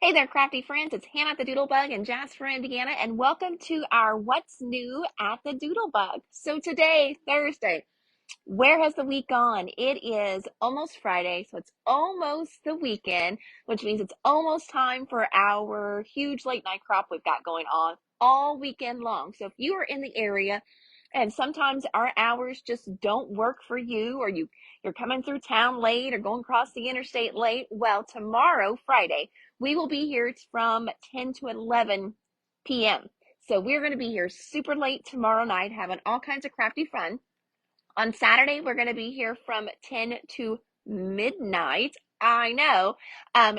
Hey there, crafty friends. It's Hannah at the Doodlebug in Jasper, Indiana, and welcome to our What's New at the Doodlebug. So today, Thursday, where has the week gone? It is almost Friday, so it's almost the weekend, which means it's almost time for our huge late night crop we've got going on all weekend long. So if you are in the area and sometimes our hours just don't work for you, or you're coming through town late or going across the interstate late, well, tomorrow, Friday, we will be here from 10 to 11 p.m. So we're going to be here super late tomorrow night having all kinds of crafty fun. On Saturday, we're going to be here from 10 to midnight. I know.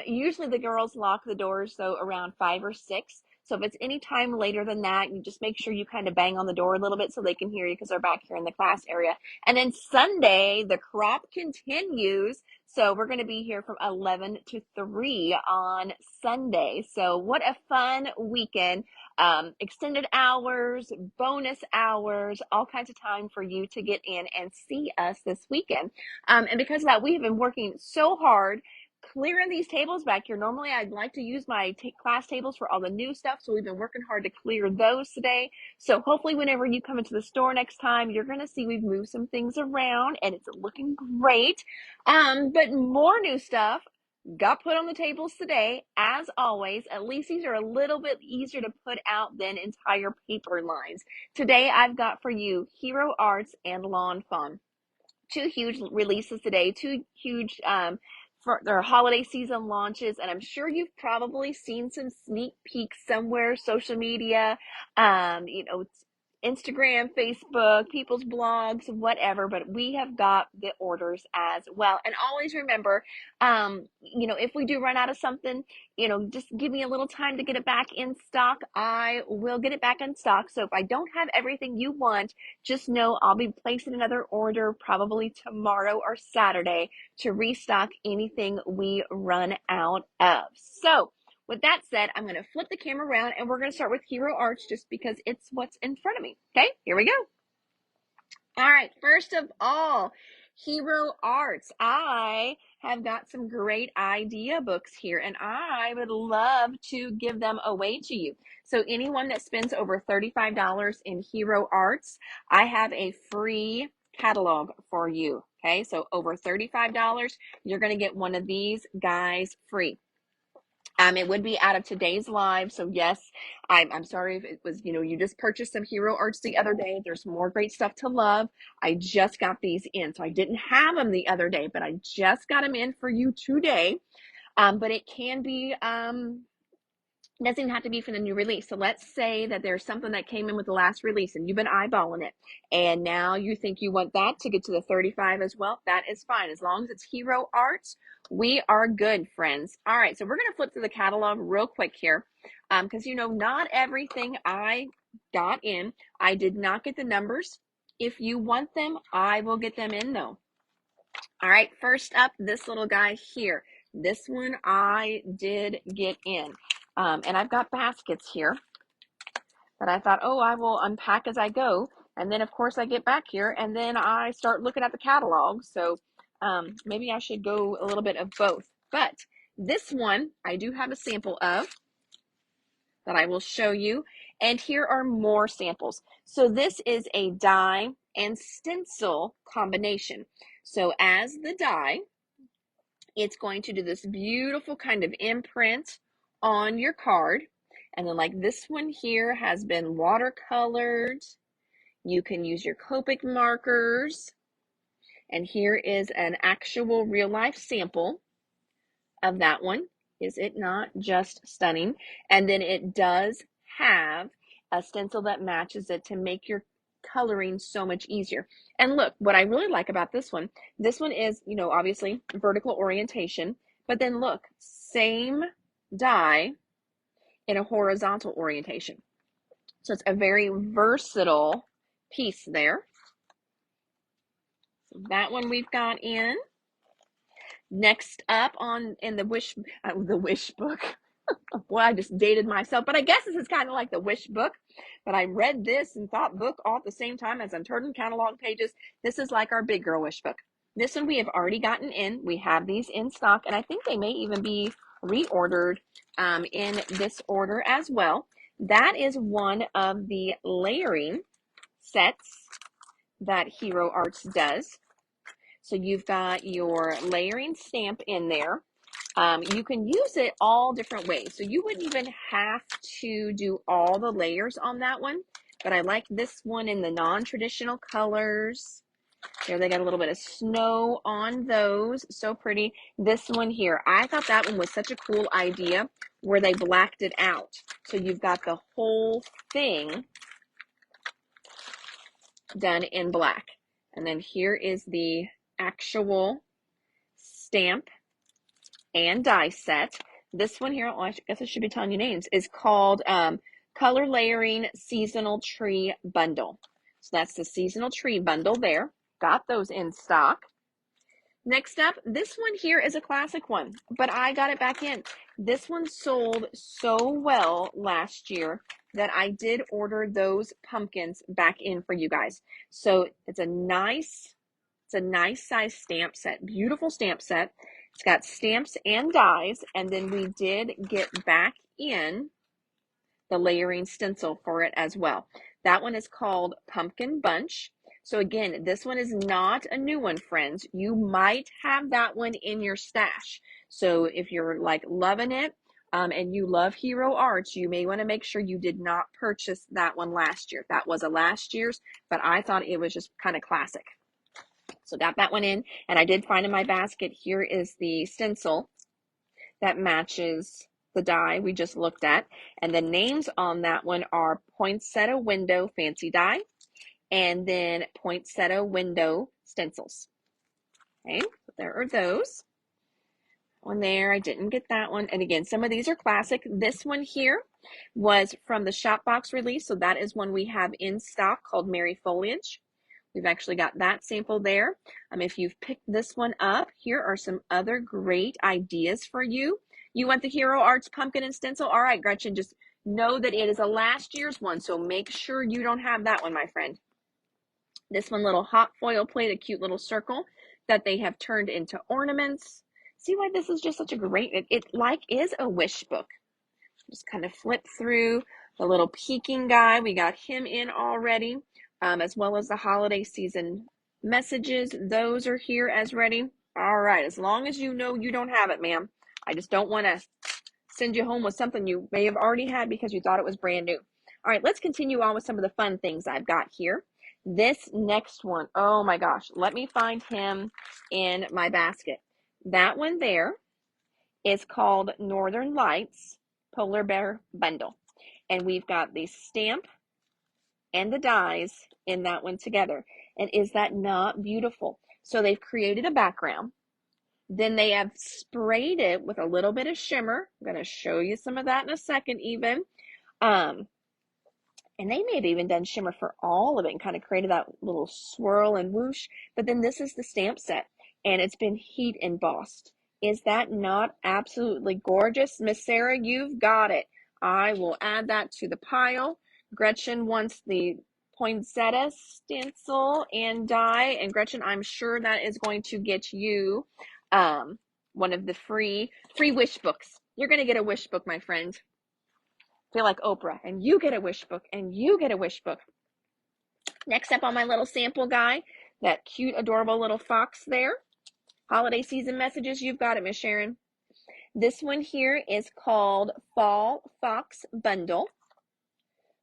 Usually the girls lock the doors, so around 5 or 6. So if it's any time later than that, you just make sure you kind of bang on the door a little bit so they can hear you because they're back here in the class area. And then Sunday, the crop continues. So we're going to be here from 11 to 3 on Sunday. So what a fun weekend. Extended hours, bonus hours, all kinds of time for you to get in and see us this weekend. And because of that, we have been working so hard clearing these tables back here. Normally, I'd like to use my class tables for all the new stuff, so we've been working hard to clear those today. So hopefully whenever you come into the store next time, you're going to see we've moved some things around, and it's looking great. But more new stuff got put on the tables today. As always, at least these are a little bit easier to put out than entire paper lines. Today, I've got for you Hero Arts and Lawn Fawn. Two huge releases today, two huge for their holiday season launches, and I'm sure you've probably seen some sneak peeks somewhere, social media, Instagram, Facebook, people's blogs, whatever, but we have got the orders as well. And always remember, if we do run out of something, just give me a little time to get it back in stock. I will get it back in stock. So if I don't have everything you want, just know I'll be placing another order probably tomorrow or Saturday to restock anything we run out of. So with that said, I'm going to flip the camera around and we're going to start with Hero Arts just because it's what's in front of me. Okay, here we go. All right, first of all, Hero Arts. I have got some great idea books here and I would love to give them away to you. So anyone that spends over $35 in Hero Arts, I have a free catalog for you. Okay, so over $35, you're going to get one of these guys free. It would be out of today's live. So yes, I'm sorry if it was, you just purchased some Hero Arts the other day. There's more great stuff to love. I just got these in. So I didn't have them the other day, but I just got them in for you today. But it can be, doesn't even have to be for the new release. So let's say that there's something that came in with the last release and you've been eyeballing it. And now you think you want that to get to the 35 as well. That is fine. As long as it's Hero Arts, we are good, friends. All right, so we're going to flip through the catalog real quick here. Because, not everything I got in. I did not get the numbers. If you want them, I will get them in though. All right, first up, this little guy here. This one I did get in. And I've got baskets here that I thought, oh, I will unpack as I go. And then, of course, I get back here and then I start looking at the catalog. So maybe I should go a little bit of both. But this one I do have a sample of that I will show you. And here are more samples. So this is a die and stencil combination. So as the die, it's going to do this beautiful kind of imprint on your card. And then like this one here has been watercolored. You can use your Copic markers. And here is an actual real life sample of that one. Is it not just stunning? And then it does have a stencil that matches it to make your coloring so much easier. And look, what I really like about this one is, obviously vertical orientation, but then look, same die in a horizontal orientation. So it's a very versatile piece there. So that one we've got in. Next up in the wish book. Well, I just dated myself, but I guess this is kind of like the wish book. But I read this and thought book all at the same time as I'm turning catalog pages. This is like our big girl wish book. This one we have already gotten in. We have these in stock, and I think they may even be reordered in this order as well. That is one of the layering sets that Hero Arts does. So you've got your layering stamp in there. You can use it all different ways. So you wouldn't even have to do all the layers on that one. But I like this one in the non-traditional colors. There, they got a little bit of snow on those. So pretty. This one here, I thought that one was such a cool idea where they blacked it out. So you've got the whole thing done in black. And then here is the actual stamp and die set. This one here, well, I guess I should be telling you names, is called Color Layering Seasonal Tree Bundle. So that's the seasonal tree bundle there. Got those in stock. Next up, this one here is a classic one, but I got it back in. This one sold so well last year that I did order those pumpkins back in for you guys. So it's a nice size stamp set, beautiful stamp set. It's got stamps and dies, and then we did get back in the layering stencil for it as well. That one is called Pumpkin Bunch. So again, this one is not a new one, friends. You might have that one in your stash. So if you're like loving it and you love Hero Arts, you may want to make sure you did not purchase that one last year. That was a last year's, but I thought it was just kind of classic. So got that one in, and I did find in my basket, here is the stencil that matches the die we just looked at. And the names on that one are Poinsettia Window Fancy Die, and then Poinsettia Window Stencils. Okay, so there are those. One there, I didn't get that one. And again, some of these are classic. This one here was from the Shop Box release, so that is one we have in stock called Merry Foliage. We've actually got that sample there. If you've picked this one up, here are some other great ideas for you. You want the Hero Arts pumpkin and stencil? All right, Gretchen, just know that it is a last year's one, so make sure you don't have that one, my friend. This one, little hot foil plate, a cute little circle that they have turned into ornaments. See why this is just such a great, it like is a wish book. Just kind of flip through the little peeking guy. We got him in already. As well as the holiday season messages. Those are here as ready. All right, as long as you know you don't have it, ma'am. I just don't want to send you home with something you may have already had because you thought it was brand new. All right, let's continue on with some of the fun things I've got here. This next one, oh my gosh, let me find him in my basket. That one there is called Northern Lights Polar Bear Bundle. And we've got the stamp and the dies in that one together. And is that not beautiful? So they've created a background. Then they have sprayed it with a little bit of shimmer. I'm going to show you some of that in a second even. And they may have even done shimmer for all of it and kind of created that little swirl and whoosh. But then this is the stamp set, and it's been heat embossed. Is that not absolutely gorgeous? Miss Sarah, you've got it. I will add that to the pile. Gretchen wants the poinsettia stencil and die. And Gretchen, I'm sure that is going to get you one of the free wish books. You're going to get a wish book, my friend. Feel like Oprah, and you get a wish book, and you get a wish book. Next up on my little sample guy, that cute, adorable little fox there. Holiday season messages, you've got it, Miss Sharon. This one here is called Fall Fox Bundle.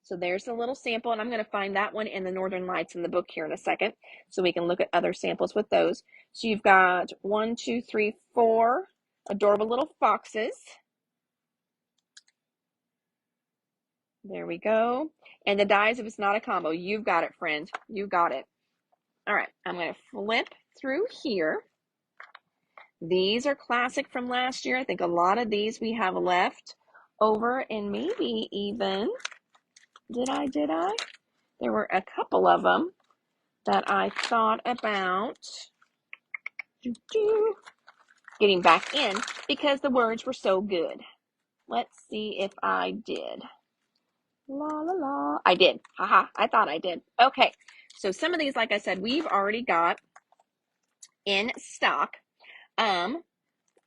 So there's a little sample, and I'm going to find that one in the Northern Lights in the book here in a second, so we can look at other samples with those. So you've got 1, 2, 3, 4 adorable little foxes. There we go. And the dies, if it's not a combo, you've got it, friend. You got it. All right, I'm going to flip through here. These are classic from last year. I think a lot of these we have left over, and maybe even, did I? There were a couple of them that I thought about getting back in because the words were so good. Let's see if I did. La la la. I did. Haha, I thought I did. Okay, so some of these, like I said, we've already got in stock.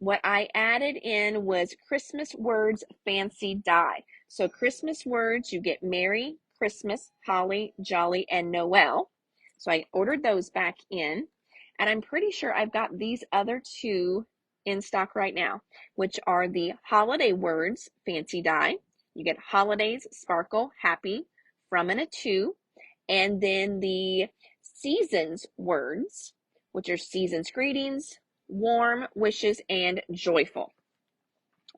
what I added in was Christmas words fancy die. So Christmas words, you get Merry Christmas, Holly, Jolly, and Noel. So I ordered those back in, and I'm pretty sure I've got these other two in stock right now, which are the holiday words fancy die. You get holidays, sparkle, happy, from and a to, and then the seasons words, which are seasons greetings, warm wishes, and joyful.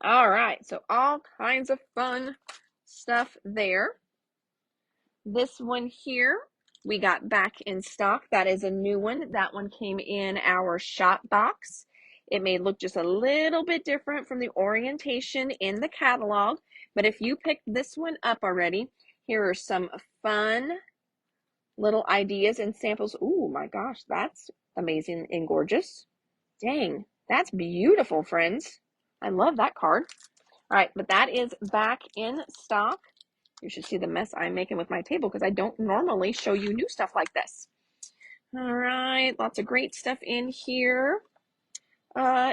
All right, so all kinds of fun stuff there. This one here we got back in stock. That is a new one. That one came in our shop box. It may look just a little bit different from the orientation in the catalog, but if you picked this one up already, here are some fun little ideas and samples. Oh my gosh, that's amazing and gorgeous. Dang, that's beautiful, friends. I love that card. All right, but that is back in stock. You should see the mess I'm making with my table because I don't normally show you new stuff like this. All right, lots of great stuff in here.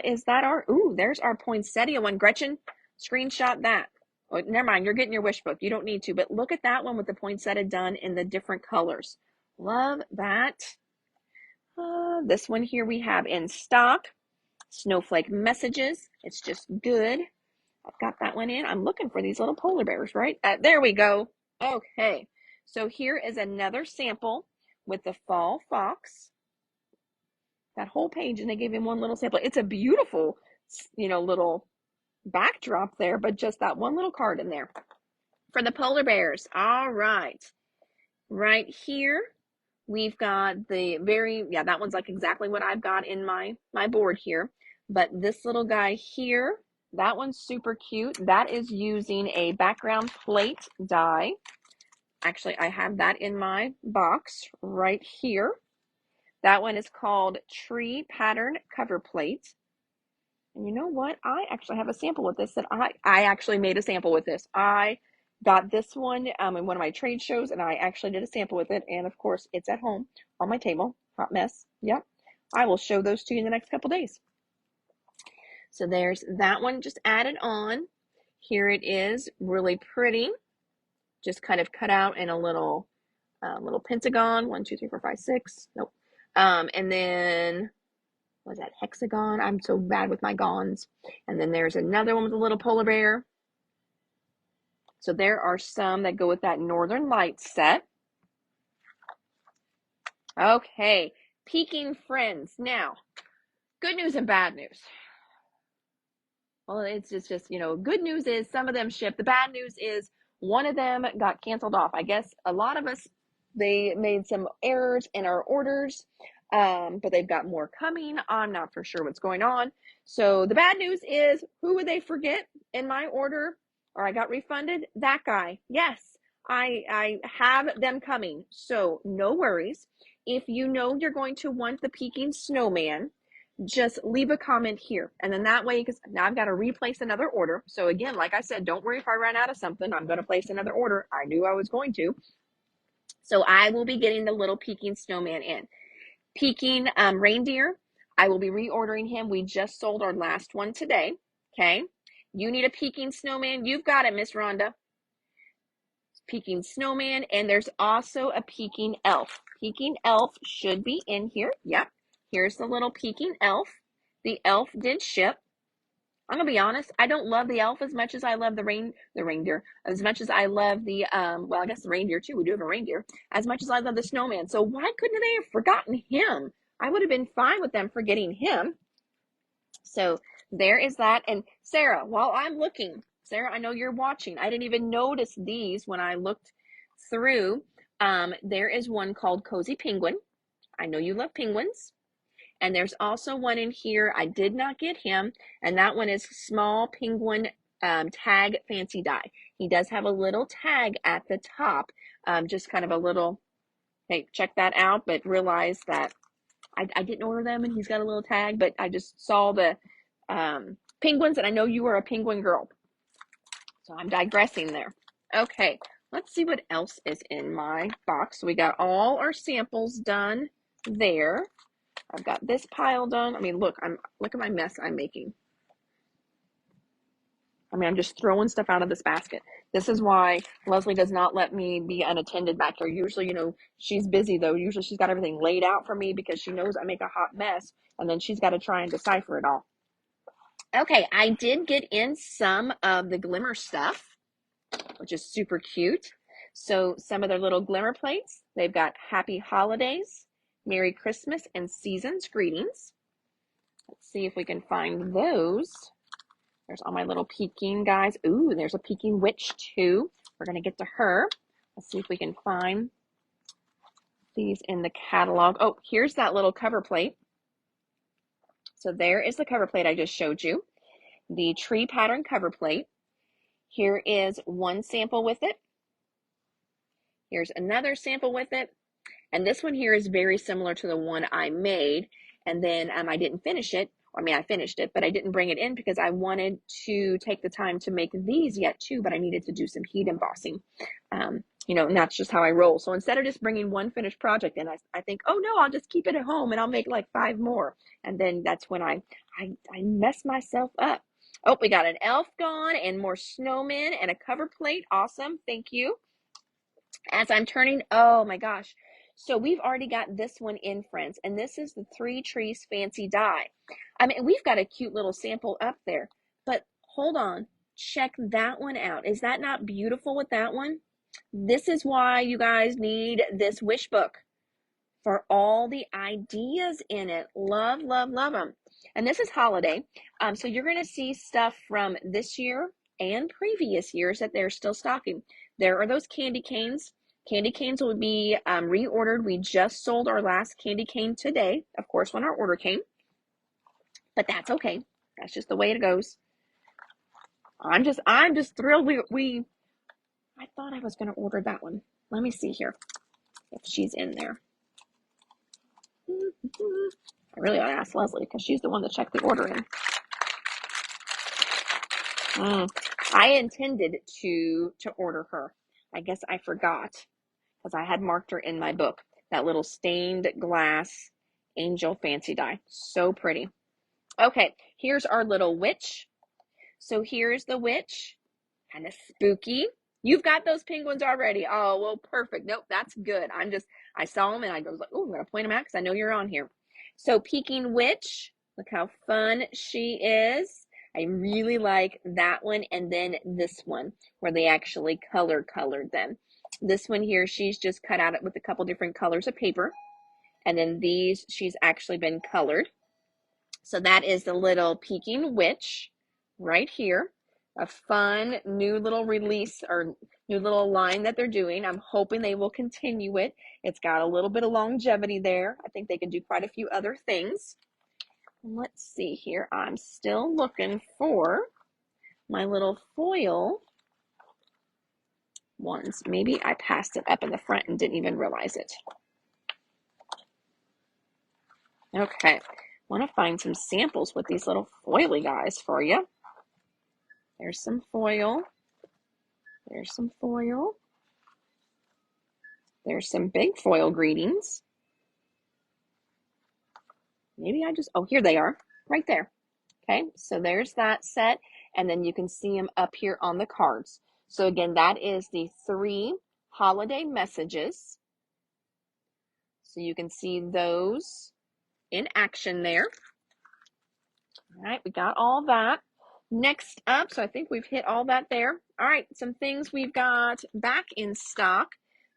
Is that our, ooh, there's our poinsettia one. Gretchen, screenshot that. Oh, never mind, you're getting your wish book. You don't need to, but look at that one with the poinsettia done in the different colors. Love that. This one here we have in stock. Snowflake messages. It's just good. I've got that one in. I'm looking for these little polar bears, right? There we go. Okay. So here is another sample with the fall fox. That whole page, and they gave him one little sample. It's a beautiful, little backdrop there, but just that one little card in there for the polar bears. All right. Right here, we've got the that one's like exactly what I've got in my board here. But this little guy here, that one's super cute. That is using a background plate die. Actually, I have that in my box right here. That one is called Tree Pattern Cover Plate. And you know what? I actually have a sample with this that I actually made a sample with this. I got this one in one of my trade shows, and I actually did a sample with it. And of course, it's at home on my table. Hot mess. Yep. I will show those to you in the next couple days. So there's that one just added on. Here it is, really pretty. Just kind of cut out in a little pentagon. 1, 2, 3, 4, 5, 6. Nope. And then was that hexagon? I'm so bad with my gons. And then there's another one with a little polar bear. So there are some that go with that Northern Lights set. Okay, peeking friends. Now, good news and bad news. Well, it's just good news is some of them ship. The bad news is one of them got canceled off. I guess a lot of us, they made some errors in our orders, but they've got more coming. I'm not for sure what's going on. So the bad news is, who would they forget in my order, or I got refunded? That guy. Yes, I have them coming. So no worries. If you know you're going to want the peeking snowman, just leave a comment here. And then that way, because now I've got to replace another order. So again, like I said, don't worry if I run out of something. I'm going to place another order. I knew I was going to. So I will be getting the little peeking snowman in. Peeking reindeer, I will be reordering him. We just sold our last one today. Okay. You need a peeking snowman. You've got it, Miss Rhonda. Peeking snowman. And there's also a peeking elf. Peeking elf should be in here. Yep. Here's the little peeking elf. The elf did ship. I'm gonna be honest, I don't love the elf as much as I love the reindeer, as much as I love the well, I guess the reindeer too. We do have a reindeer. As much as I love the snowman. So why couldn't they have forgotten him? I would have been fine with them forgetting him. So there is that. And Sarah, while I'm looking, Sarah, I know you're watching. I didn't even notice these when I looked through. There is one called Cozy Penguin. I know you love penguins. And there's also one in here. I did not get him. And that one is Small Penguin Tag Fancy Die. He does have a little tag at the top. Just kind of a little, hey, check that out. But realize that I didn't order them and he's got a little tag. But I just saw the penguins. And I know you are a penguin girl. So I'm digressing there. Okay, let's see what else is in my box. So we got all our samples done there. I've got this pile done. I mean, look at my mess I'm making. I mean, I'm just throwing stuff out of this basket. This is why Leslie does not let me be unattended back here. Usually, you know, she's busy though. Usually she's got everything laid out for me because she knows I make a hot mess, and then she's got to try and decipher it all. Okay, I did get in some of the glimmer stuff, which is super cute. So some of their little glimmer plates, they've got Happy Holidays, Merry Christmas, and Season's Greetings. Let's see if we can find those. There's all my little Peking guys. Ooh, there's a Peking witch too. We're going to get to her. Let's see if we can find these in the catalog. Oh, here's that little cover plate. So there is the cover plate I just showed you. The tree pattern cover plate. Here is one sample with it. Here's another sample with it. And this one here is very similar to the one I made. And then I didn't finish it. I mean, I finished it, but I didn't bring it in because I wanted to take the time to make these yet too, but I needed to do some heat embossing. You know, and that's just how I roll. So instead of just bringing one finished project in, I think, oh no, I'll just keep it at home and I'll make like 5 more. And then that's when I mess myself up. Oh, we got an elf gone and more snowmen and a cover plate. Awesome. Thank you. As I'm turning, oh my gosh. So we've already got this one in, friends, and this is the 3 Trees Fancy Die. I mean, we've got a cute little sample up there, but hold on, check that one out. Is that not beautiful with that one? This is why you guys need this wish book for all the ideas in it. Love, love, love them. And this is holiday. So you're going to see stuff from this year and previous years that they're still stocking. There are those candy canes. Candy canes will be reordered. We just sold our last candy cane today, of course, when our order came. But that's okay. That's just the way it goes. I'm just thrilled. I thought I was going to order that one. Let me see here if she's in there. I really ought to ask Leslie because she's the one that checked the order in. I intended to order her. I guess I forgot because I had marked her in my book. That little stained glass angel fancy die. So pretty. Okay, here's our little witch. So here's the witch. Kind of spooky. You've got those penguins already. Oh, well, perfect. Nope, that's good. I saw them and I was like, oh, I'm going to point them out because I know you're on here. So Peking Witch, look how fun she is. I really like that one. And then this one where they actually colored them. This one here, she's just cut out with a couple different colors of paper. And then these, she's actually been colored. So that is the little Peking Witch right here. A fun new little release or new little line that they're doing. I'm hoping they will continue it. It's got a little bit of longevity there. I think they can do quite a few other things. Let's see here. I'm still looking for my little foil ones. Maybe I passed it up in the front and didn't even realize it. Okay. Want to find some samples with these little foily guys for you. There's some foil. There's some foil. There's some big foil greetings. Maybe oh, here they are, right there. Okay, so there's that set, and then you can see them up here on the cards. So again, that is the 3 holiday messages. So you can see those in action there. All right, we got all that. Next up, so I think we've hit all that there. All right, some things we've got back in stock.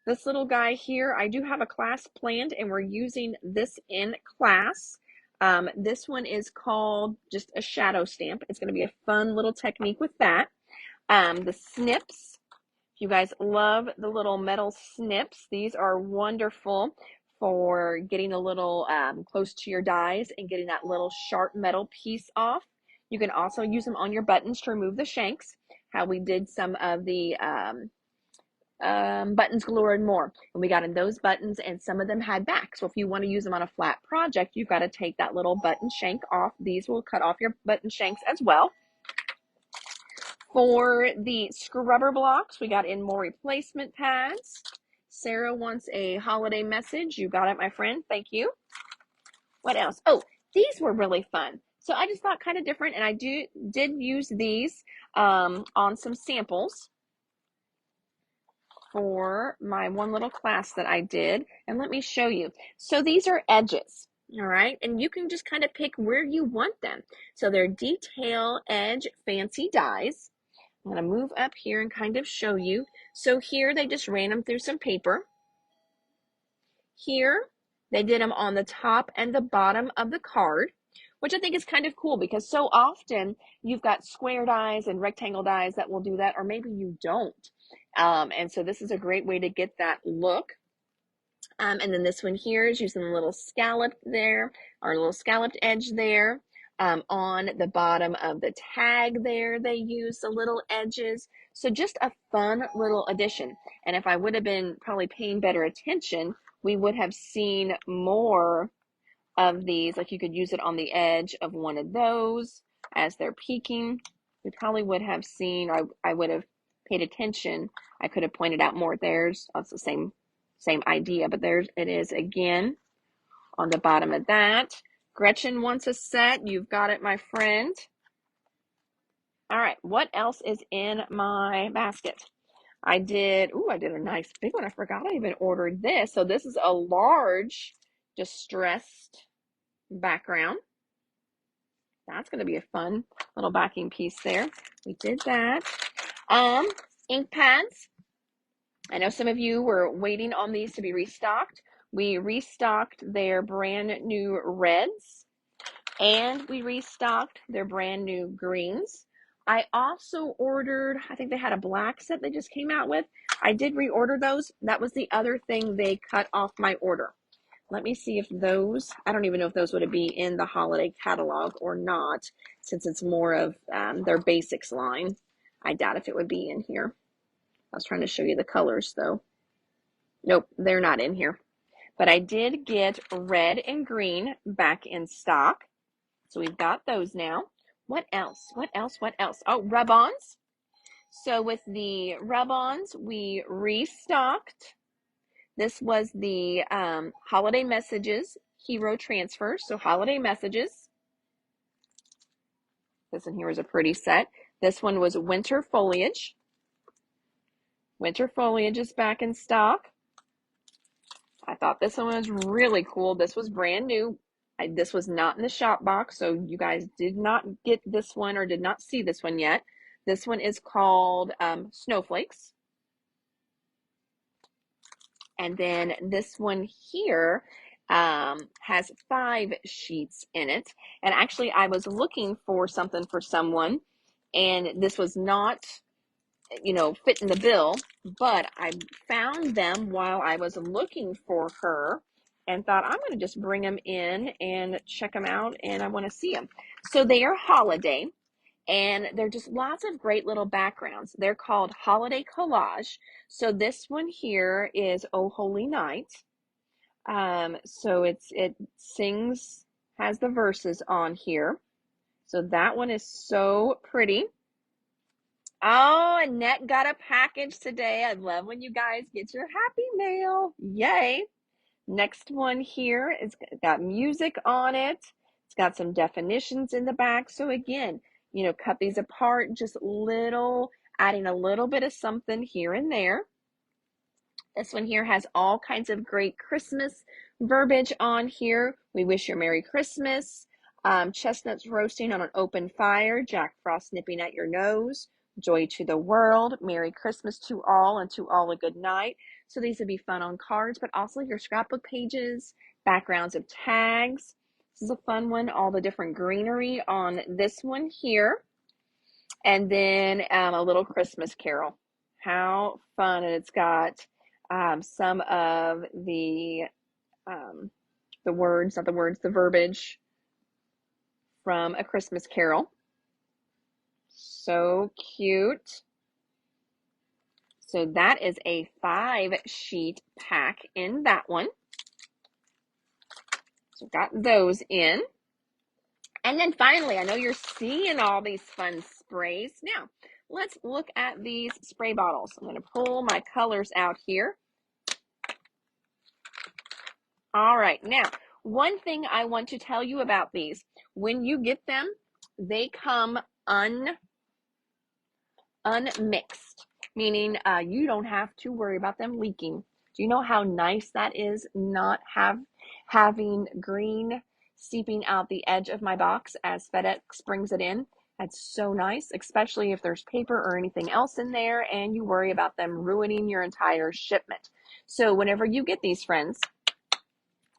This little guy here, I do have a class planned, and we're using this in class. This one is called just a shadow stamp. It's going to be a fun little technique with that. The snips, if you guys love the little metal snips, these are wonderful for getting a little close to your dies and getting that little sharp metal piece off. You can also use them on your buttons to remove the shanks, how we did some of the buttons galore and more. And we got in those buttons, and some of them had back. So if you want to use them on a flat project, you've got to take that little button shank off. These will cut off your button shanks as well. For the scrubber blocks, we got in more replacement pads. Sarah wants a holiday message. You got it, my friend. Thank you. What else? Oh, these were really fun. So I just thought kind of different, and I did use these on some samples for my one little class that I did. And let me show you. So these are edges, all right? And you can just kind of pick where you want them. So they're detail edge fancy dies. I'm going to move up here and kind of show you. So here they just ran them through some paper. Here they did them on the top and the bottom of the card, which I think is kind of cool because so often you've got square dies and rectangle dies that will do that, or maybe you don't. And so this is a great way to get that look. And then this one here is using a little scallop there, or a little scalloped edge there. On the bottom of the tag there, they use the little edges. So just a fun little addition. And if I would have been probably paying better attention, we would have seen more of these. Like you could use it on the edge of one of those as they're peeking. We probably would have seen, or I would have paid attention. I could have pointed out more. There's, that's the same idea, but there's it is again on the bottom of that. Gretchen wants a set. You've got it, my friend. All right, what else is in my basket? I did a nice big one. I forgot I even ordered this. So this is a large distressed background. That's going to be a fun little backing piece there. We did that. Ink pads. I know some of you were waiting on these to be restocked. We restocked their brand new reds, and we restocked their brand new greens. I also ordered, I think they had a black set they just came out with. I did reorder those. That was the other thing they cut off my order. Let me see if those, I don't even know if those would be in the holiday catalog or not, since it's more of their basics line. I doubt if it would be in here. I was trying to show you the colors though. Nope, they're not in here. But I did get red and green back in stock. So we've got those now. What else? What else? What else? Oh, rub-ons. So with the rub-ons, we restocked. This was the Holiday Messages Hero Transfer. So Holiday Messages. This one here is a pretty set. This one was Winter Foliage. Winter Foliage is back in stock. I thought this one was really cool. This was brand new. This was not in the shop box, so you guys did not get this one or did not see this one yet. This one is called Snowflakes. And then this one here has 5 sheets in it. And actually, I was looking for something for someone, and this was not, fit in the bill, but I found them while I was looking for her and thought I'm going to just bring them in and check them out, and I want to see them. So they are holiday, and they're just lots of great little backgrounds. They're called Holiday Collage. So this one here is Oh Holy Night. So it sings, has the verses on here. So that one is so pretty. Oh, Annette got a package today. I love when you guys get your happy mail. Yay. Next one here is got music on it. It's got some definitions in the back. So again, cut these apart, just adding a little bit of something here and there. This one here has all kinds of great Christmas verbiage on here. We wish you a Merry Christmas. Chestnuts roasting on an open fire. Jack Frost nipping at your nose. Joy to the world. Merry Christmas to all, and to all a good night. So these would be fun on cards, but also your scrapbook pages, backgrounds of tags. This is a fun one. All the different greenery on this one here. And then a little Christmas carol. How fun. And it's got some of the words, not the words, the verbiage from A Christmas Carol. So cute. So that is a 5-sheet pack in that one. So got those in. And then finally, I know you're seeing all these fun sprays. Now, let's look at these spray bottles. I'm going to pull my colors out here. All right, now one thing I want to tell you about these, when you get them, they come unmixed, meaning you don't have to worry about them leaking. Do you know how nice that is, not having green seeping out the edge of my box as FedEx brings it in? That's so nice, especially if there's paper or anything else in there and you worry about them ruining your entire shipment. So whenever you get these, friends,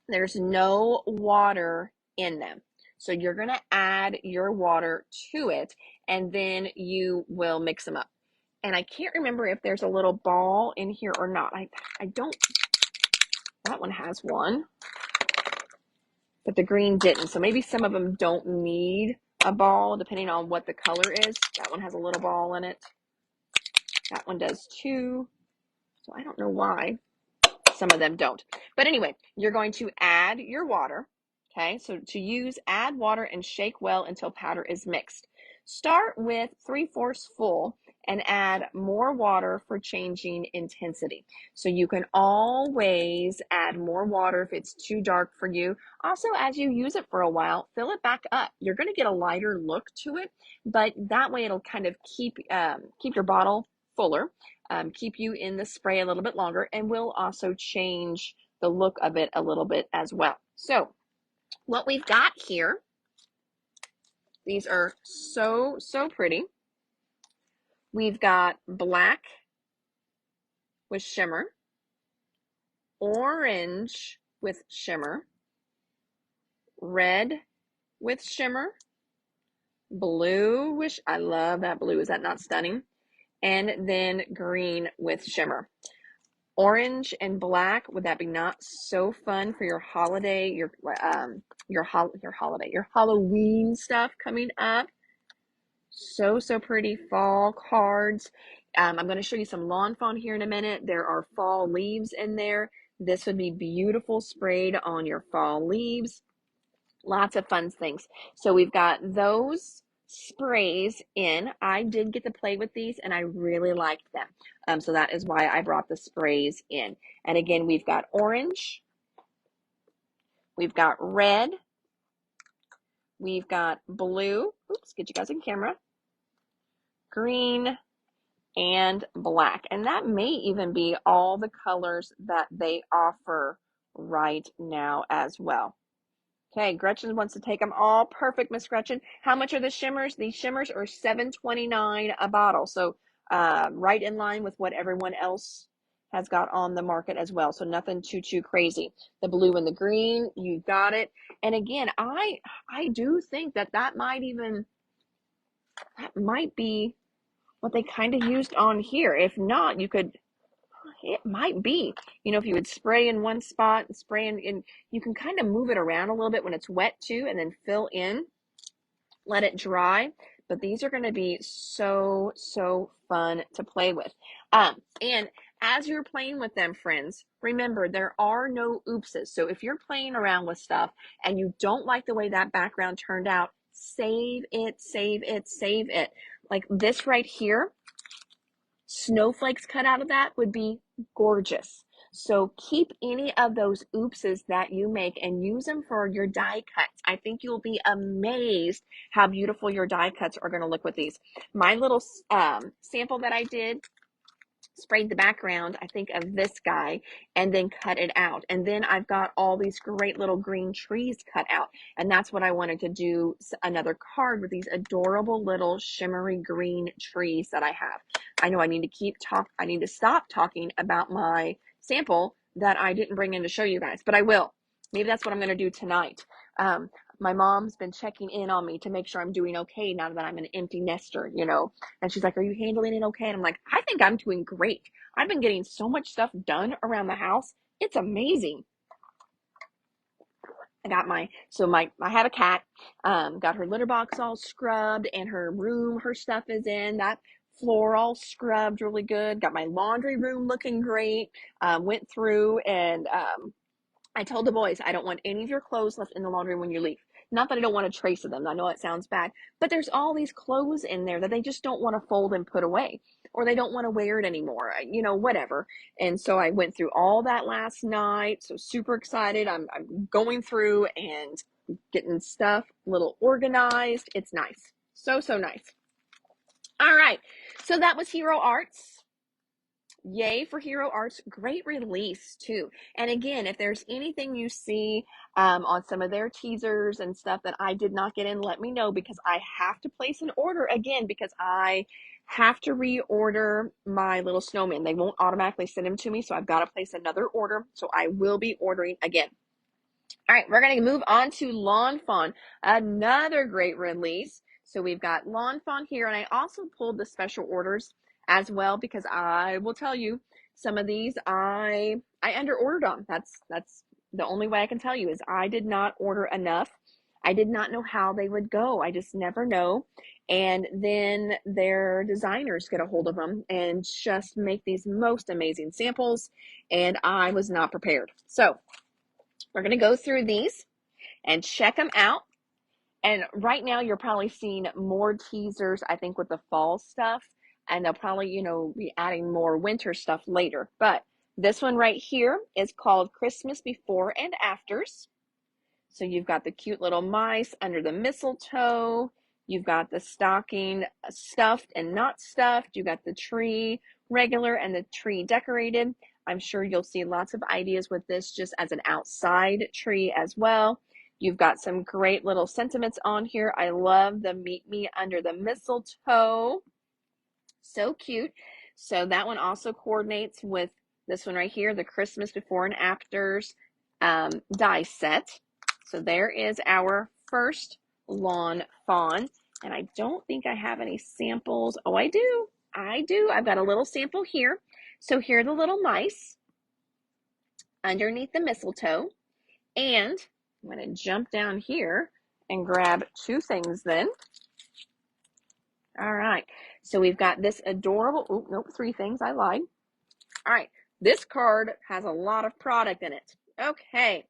there's no water in them. So you're going to add your water to it and then you will mix them up. And I can't remember if there's a little ball in here or not. I don't, that one has one, but the green didn't. So maybe some of them don't need a ball depending on what the color is. That one has a little ball in it. That one does too. So I don't know why some of them don't. But anyway, you're going to add your water. Okay, so to use, add water and shake well until powder is mixed. Start with 3/4 full and add more water for changing intensity. So you can always add more water if it's too dark for you. Also, as you use it for a while, fill it back up. You're going to get a lighter look to it, but that way it'll kind of keep your bottle fuller, keep you in the spray a little bit longer, and will also change the look of it a little bit as well. So what we've got here, these are so pretty. We've got black with shimmer, orange with shimmer, red with shimmer, blue with, I love that blue, is that not stunning? And then green with shimmer. Orange and black, would that be not so fun for your holiday, your Halloween stuff coming up? So pretty fall cards. I'm going to show you some lawn fawn here in a minute. There are fall leaves in there. This would be beautiful sprayed on your fall leaves. Lots of fun things. So we've got those sprays in. I did get to play with these and I really liked them. So that is why I brought the sprays in. And again, we've got orange, we've got red, we've got blue. Oops, get you guys in camera. Green, and black. And that may even be all the colors that they offer right now as well. Okay, Gretchen wants to take them all. Perfect, Miss Gretchen. How much are the shimmers? These shimmers are $7.29 a bottle. So right in line with what everyone else has got on the market as well. So nothing too crazy. The blue and the green, you got it. And again, I do think that might be what they kind of used on here. If not, it might be, if you would spray in one spot and spray in, you can kind of move it around a little bit when it's wet too, and then fill in, let it dry. But these are going to be so fun to play with. And as you're playing with them, friends, remember there are no oopses. So if you're playing around with stuff and you don't like the way that background turned out, save it. Like this right here, snowflakes cut out of that would be gorgeous. So keep any of those oopses that you make and use them for your die cuts. I think you'll be amazed how beautiful your die cuts are going to look with these. My little sample that I did, sprayed the background, I think, of this guy and then cut it out. And then I've got all these great little green trees cut out. And that's what I wanted to do, another card with these adorable little shimmery green trees that I have. I know I need to stop talking about my sample that I didn't bring in to show you guys, but I will. Maybe that's what I'm going to do tonight. My mom's been checking in on me to make sure I'm doing okay now that I'm an empty nester, and she's like, are you handling it okay? And I'm like, I think I'm doing great. I've been getting so much stuff done around the house. It's amazing. I got I have a cat, got her litter box all scrubbed and her stuff is in, that floor all scrubbed really good. Got my laundry room looking great. Went through and, I told the boys, I don't want any of your clothes left in the laundry when you leave. Not that I don't want a trace of them. I know it sounds bad, but there's all these clothes in there that they just don't want to fold and put away, or they don't want to wear it anymore, whatever. And so I went through all that last night. So super excited. I'm going through and getting stuff a little organized. It's nice. So, so nice. All right. So that was Hero Arts. Yay for Hero Arts. Great release too. And again, if there's anything you see on some of their teasers and stuff that I did not get in, let me know, because I have to place an order again, because I have to reorder my little snowman. They won't automatically send them to me, so I've got to place another order. So I will be ordering again. All right, we're going to move on to Lawn Fawn, another great release. So we've got Lawn Fawn here, and I also pulled the special orders as well, because I will tell you, some of these I under ordered on. That's the only way I can tell you, is I did not order enough. I did not know how they would go. I just never know. And then their designers get a hold of them and just make these most amazing samples, and I was not prepared. So we're going to go through these and check them out. And right now you're probably seeing more teasers, I think, with the fall stuff. And they'll probably, be adding more winter stuff later. But this one right here is called Christmas Before and Afters. So you've got the cute little mice under the mistletoe. You've got the stocking stuffed and not stuffed. You got the tree regular and the tree decorated. I'm sure you'll see lots of ideas with this just as an outside tree as well. You've got some great little sentiments on here. I love the meet me under the mistletoe. So cute. So that one also coordinates with this one right here, the Christmas Before and Afters die set. So there is our first Lawn Fawn. And I don't think I have any samples. Oh, I do. I've got a little sample here. So here are the little mice underneath the mistletoe. And I'm going to jump down here and grab two things then. All right. So we've got this adorable, oh, nope, three things. I lied. All right. This card has a lot of product in it. Okay.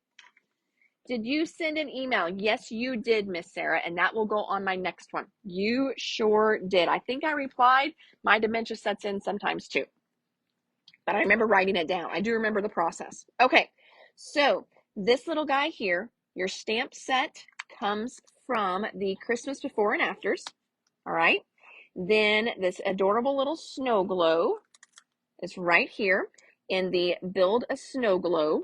Did you send an email? Yes, you did, Miss Sarah, and that will go on my next one. You sure did. I think I replied. My dementia sets in sometimes too, but I remember writing it down. I do remember the process. Okay, so this little guy here, your stamp set comes from the Christmas Before and Afters. All right. Then this adorable little snow globe is right here in the Build a Snow Globe.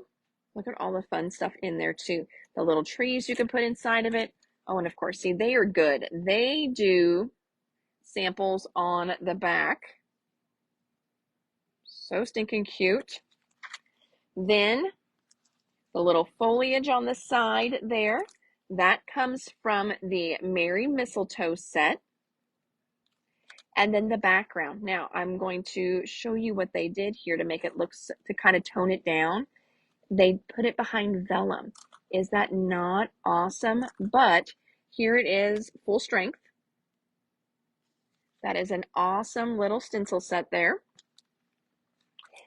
Look at all the fun stuff in there too. The little trees you can put inside of it. Oh, and of course, see, they are good. They do samples on the back. So stinking cute. Then the little foliage on the side there, that comes from the Merry Mistletoe set. And then the background. Now, I'm going to show you what they did here to make it look, to kind of tone it down. They put it behind vellum. Is that not awesome? But here it is, full strength. That is an awesome little stencil set there.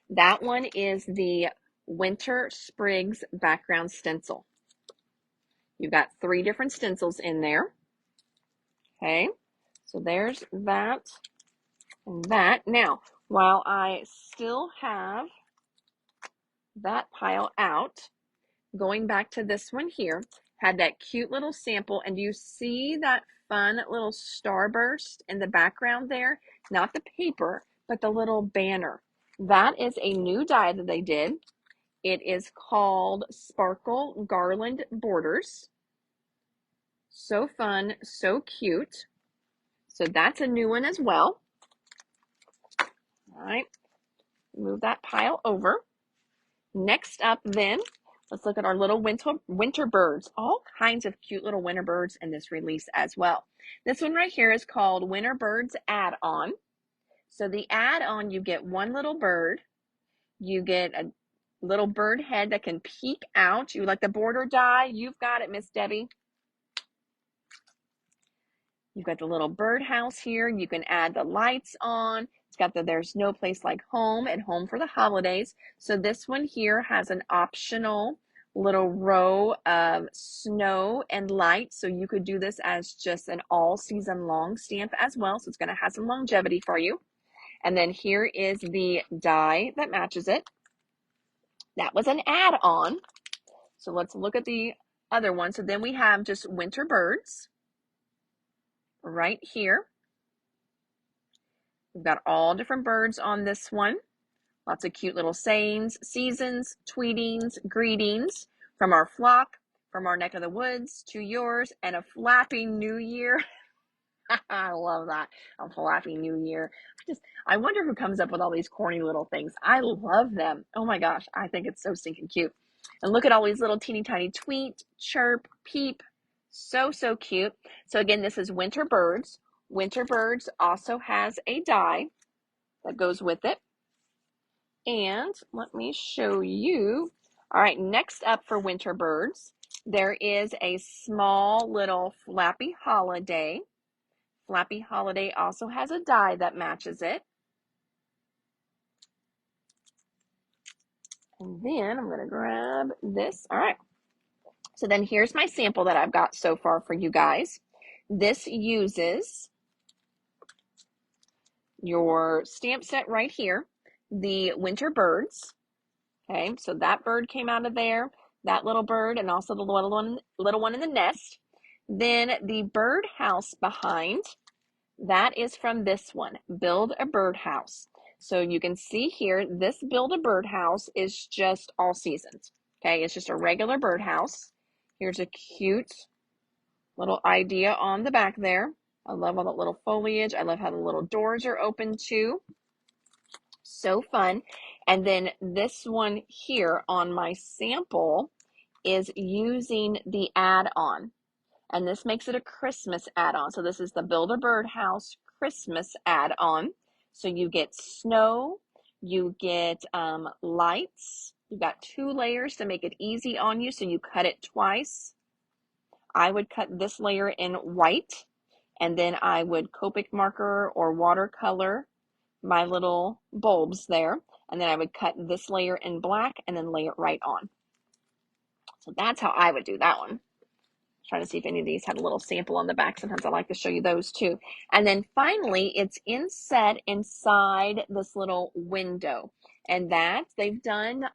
That one is the Winter Sprigs background stencil. You've got three different stencils in there. Okay, so there's that and that. Now, while I still have that pile out, going back to this one here, had that cute little sample, and you see that fun little starburst in the background there? Not the paper, but the little banner. That is a new die that they did. It is called Sparkle Garland Borders. So fun, so cute. So that's a new one as well. All right, move that pile over. Next up then, let's look at our little winter birds. All kinds of cute little winter birds in this release as well. This one right here is called Winter Birds Add-On. So the add-on, you get one little bird. You get a little bird head that can peek out. You like the border die? You've got it, Miss Debbie. You've got the little birdhouse here. You can add the lights on. It's got the There's No Place Like Home and Home for the Holidays. So this one here has an optional little row of snow and light. So you could do this as just an all season long stamp as well. So it's going to have some longevity for you. And then here is the die that matches it. That was an add-on. So let's look at the other one. So then we have just winter birds right here. We've got all different birds on this one. Lots of cute little sayings, seasons, tweetings, greetings from our flock, from our neck of the woods to yours, and a flappy new year. I love that. A flappy new year. I wonder who comes up with all these corny little things. I love them. Oh my gosh, I think it's so stinking cute. And look at all these little teeny tiny tweet, chirp, peep. So, so cute. So again, this is Winter Birds. Winter Birds also has a die that goes with it. And let me show you. All right, next up for Winter Birds, there is a small little Flappy Holiday. Flappy Holiday also has a die that matches it. And then I'm going to grab this. All right. So then here's my sample that I've got so far for you guys. This uses your stamp set right here, the Winter Birds. Okay, so that bird came out of there, that little bird, and also the little one in the nest. Then the birdhouse behind, that is from this one, Build a Birdhouse. So you can see here, this Build a Birdhouse is just all seasons. Okay, it's just a regular birdhouse. Here's a cute little idea on the back there. I love all that little foliage. I love how the little doors are open too. So fun. And then this one here on my sample is using the add-on. And this makes it a Christmas add-on. So this is the Build a Birdhouse Christmas add-on. So you get snow, you get lights. You've got 2 layers to make it easy on you. So you cut it twice. I would cut this layer in white, and then I would Copic marker or watercolor my little bulbs there, and then I would cut this layer in black and then lay it right on. So that's how I would do that one. Trying to see if any of these had a little sample on the back. Sometimes I like to show you those too. And then finally, it's inset inside this little window. And that they've done,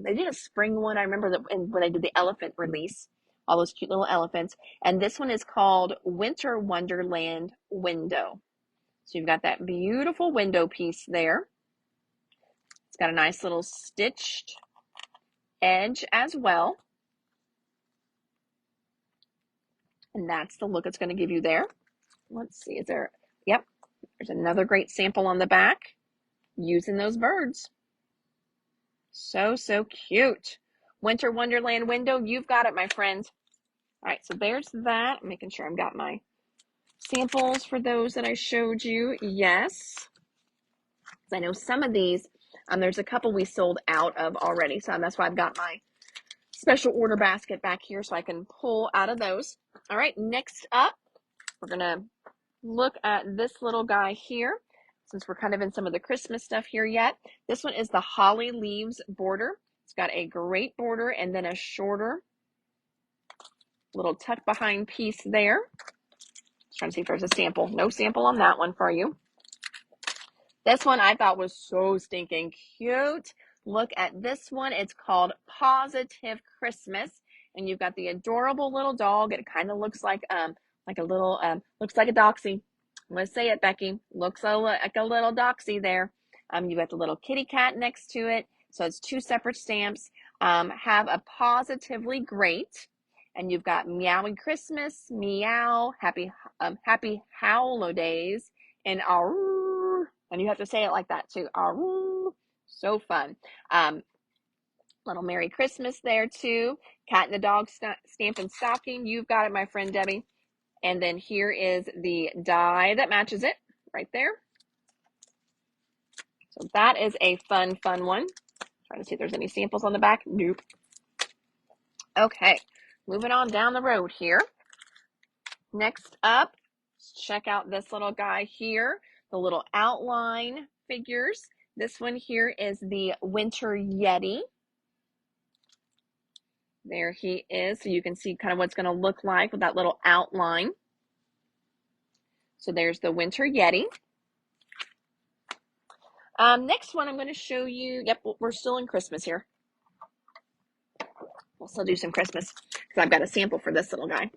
they did a spring one. I remember that when they did the elephant release, all those cute little elephants. And this one is called Winter Wonderland Window. So you've got that beautiful window piece there. It's got a nice little stitched edge as well. And that's the look it's going to give you there. Let's see, is there, yep, there's another great sample on the back using those birds. So, so cute. Winter Wonderland window, you've got it, my friend. All right, so there's that. I'm making sure I've got my samples for those that I showed you. Yes. I know some of these, there's a couple we sold out of already, so that's why I've got my special order basket back here so I can pull out of those. All right, next up, we're going to look at this little guy here, since we're kind of in some of the Christmas stuff here yet. This one is the Holly Leaves border. It's got a great border and then a shorter little tuck behind piece there. Trying to see if there's a sample. No sample on that one for you. This one I thought was so stinking cute. Look at this one. It's called Positive Christmas. And you've got the adorable little dog. It kind of looks like a little, looks like a doxy. I'm going to say it, Becky. Looks like a little doxy there. You've got the little kitty cat next to it. So it's 2 separate stamps. Have a positively great. And you've got Meowing Christmas, Meow, Happy Holidays, and Arr. And you have to say it like that too. Arr. So fun. Little Merry Christmas there too. Cat and the dog stamp and stocking. You've got it, my friend Debbie. And then here is the die that matches it right there. So that is a fun one. Trying to see if there's any samples on the back. Nope. Okay, moving on down the road here. Next up, check out this little guy here, the little outline figures. This one here is the Winter Yeti. There he is. So you can see kind of what's going to look like with that little outline. So there's the Winter Yeti. Next one I'm going to show you. Yep, we're still in Christmas here. We'll still do some Christmas because I've got a sample for this little guy.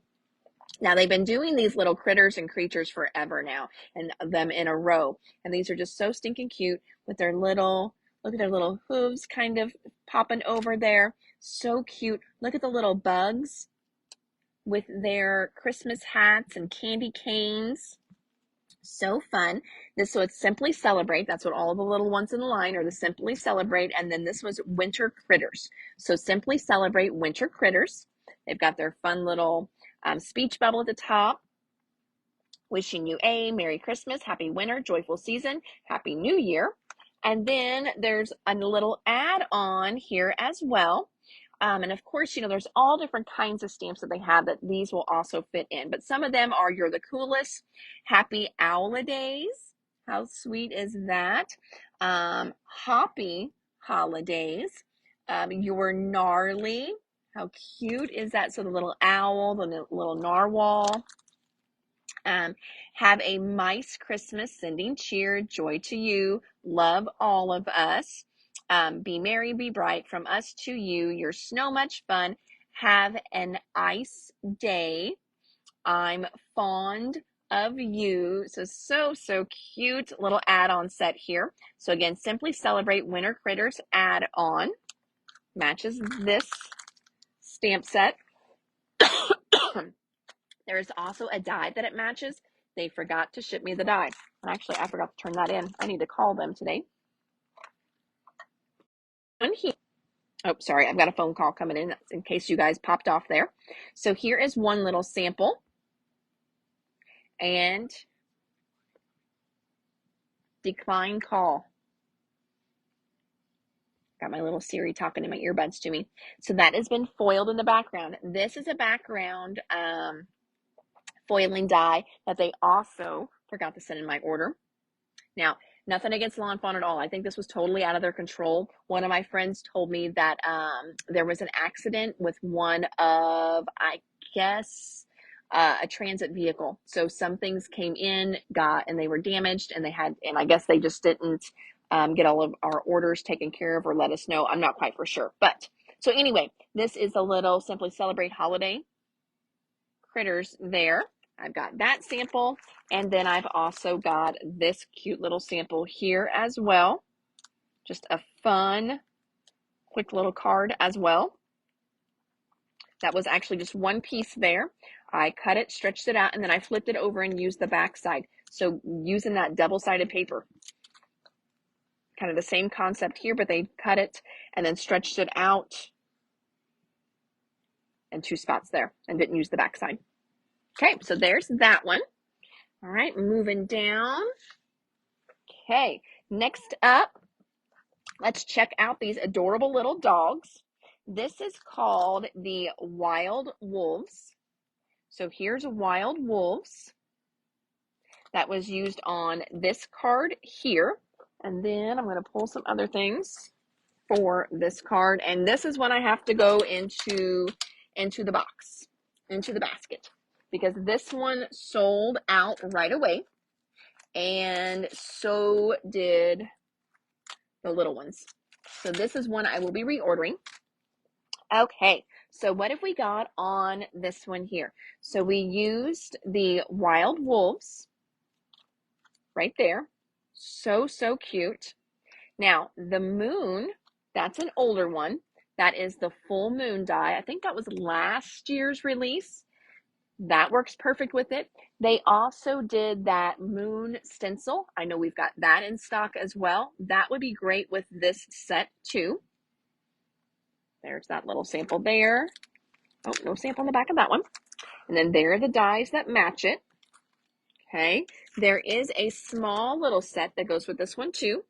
Now, they've been doing these little critters and creatures forever now, and them in a row. And these are just so stinking cute with their little, look at their little hooves kind of popping over there. So cute. Look at the little bugs with their Christmas hats and candy canes. So fun. So it's Simply Celebrate. That's what all the little ones in the line are, the Simply Celebrate. And then this was Winter Critters. So Simply Celebrate Winter Critters. They've got their fun little speech bubble at the top. Wishing you a Merry Christmas, Happy Winter, Joyful Season, Happy New Year. And then there's a little add-on here as well. And of course, there's all different kinds of stamps that they have that these will also fit in. But some of them are You're the Coolest, Happy Owlidays. How sweet is that? Hoppy Holidays. You're Gnarly. How cute is that? So the little owl, the little narwhal. Have a Mice Christmas, sending cheer, joy to you, love all of us. Be merry, be bright, from us to you. You're so much fun. Have an ice day. I'm fond of you. So cute little add-on set here. So again, Simply Celebrate Winter Critters add-on. Matches this stamp set. There is also a die that it matches. They forgot to ship me the die. And actually, I forgot to turn that in. I need to call them today. Oh, sorry, I've got a phone call coming in case you guys popped off there. So here is one little sample. And decline call. Got my little Siri talking in my earbuds to me. So that has been foiled in the background. This is a background foiling die that they also forgot to send in my order. Now, nothing against Lawn Fawn at all. I think this was totally out of their control. One of my friends told me that there was an accident with one of, I guess, a transit vehicle. So some things came in, and they were damaged, and I guess they just didn't get all of our orders taken care of or let us know. I'm not quite for sure. But so anyway, this is a little Simply Celebrate Holiday Critters there. I've got that sample, and then I've also got this cute little sample here as well. Just a fun, quick little card as well. That was actually just one piece there. I cut it, stretched it out, and then I flipped it over and used the back side. So using that double-sided paper. Kind of the same concept here, but they cut it and then stretched it out in two spots there and didn't use the back side. Okay, so there's that one. All right, moving down. Okay, next up, let's check out these adorable little dogs. This is called the Wild Wolves. So here's Wild Wolves. That was used on this card here. And then I'm going to pull some other things for this card. And this is when I have to go into the box, into the basket. Because this one sold out right away, and so did the little ones. So this is one I will be reordering. Okay, so what have we got on this one here? So we used the Wild Wolves right there. So cute. Now, the moon, that's an older one. That is the full moon die. I think that was last year's release. That works perfect with it. They also did that moon stencil. I know we've got that in stock as well. That would be great with this set too. There's that little sample there. Oh, no sample on the back of that one. And then there are the dies that match it. Okay. There is a small little set that goes with this one too.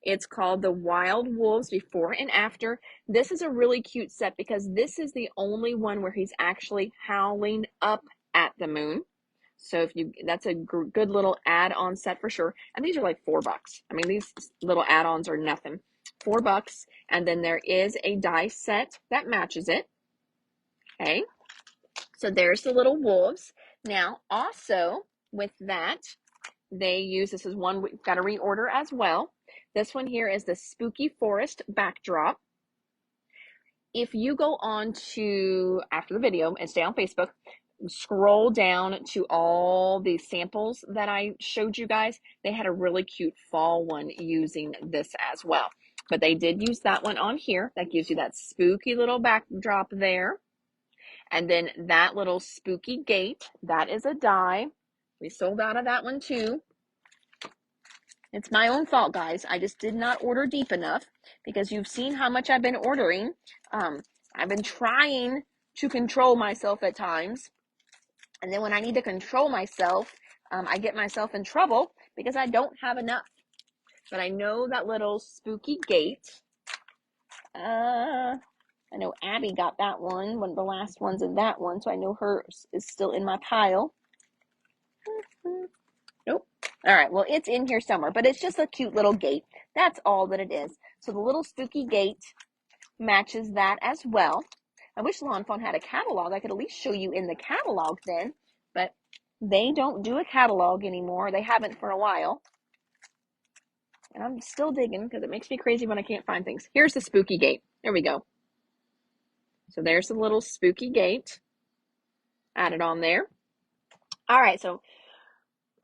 It's called the Wild Wolves Before and After. This is a really cute set because this is the only one where he's actually howling up at the moon. So that's a good little add-on set for sure. And these are like $4. I mean, these little add-ons are nothing. $4. And then there is a die set that matches it. Okay, so there's the little wolves. Now, also with that, they use, this is one we've got to reorder as well. This one here is the Spooky Forest backdrop. If you go on to, after the video, and stay on Facebook, scroll down to all the samples that I showed you guys. They had a really cute fall one using this as well. But they did use that one on here. That gives you that spooky little backdrop there. And then that little spooky gate, that is a die. We sold out of that one too. It's my own fault, guys. I just did not order deep enough because you've seen how much I've been ordering. I've been trying to control myself at times. And then when I need to control myself, I get myself in trouble because I don't have enough. But I know that little spooky gate. I know Abby got that one of the last ones in that one. So I know hers is still in my pile. Nope. All right, well, it's in here somewhere, but it's just a cute little gate. That's all that it is. So the little spooky gate matches that as well. I wish Lawn Fawn had a catalog. I could at least show you in the catalog then, but they don't do a catalog anymore. They haven't for a while. And I'm still digging because it makes me crazy when I can't find things. Here's the spooky gate. There we go. So there's the little spooky gate added on there. All right, so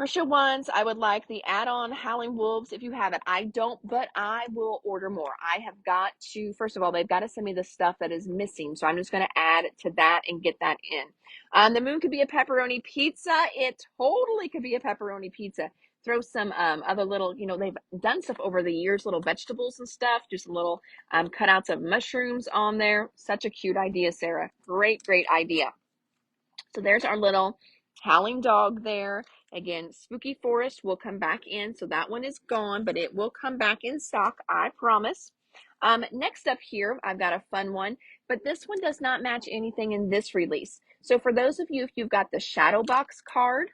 Marsha ones, I would like the add-on Howling Wolves if you have it. I don't, but I will order more. I have got to, first of all, they've got to send me the stuff that is missing. So I'm just going to add to that and get that in. The moon could be a pepperoni pizza. It totally could be a pepperoni pizza. Throw some other little, they've done stuff over the years, little vegetables and stuff. Do some little cutouts of mushrooms on there. Such a cute idea, Sarah. Great, great idea. So there's our little howling dog there. Again, Spooky Forest will come back in. So that one is gone, but it will come back in stock, I promise. Next up here, I've got a fun one, but this one does not match anything in this release. So for those of you, if you've got the Shadow Box card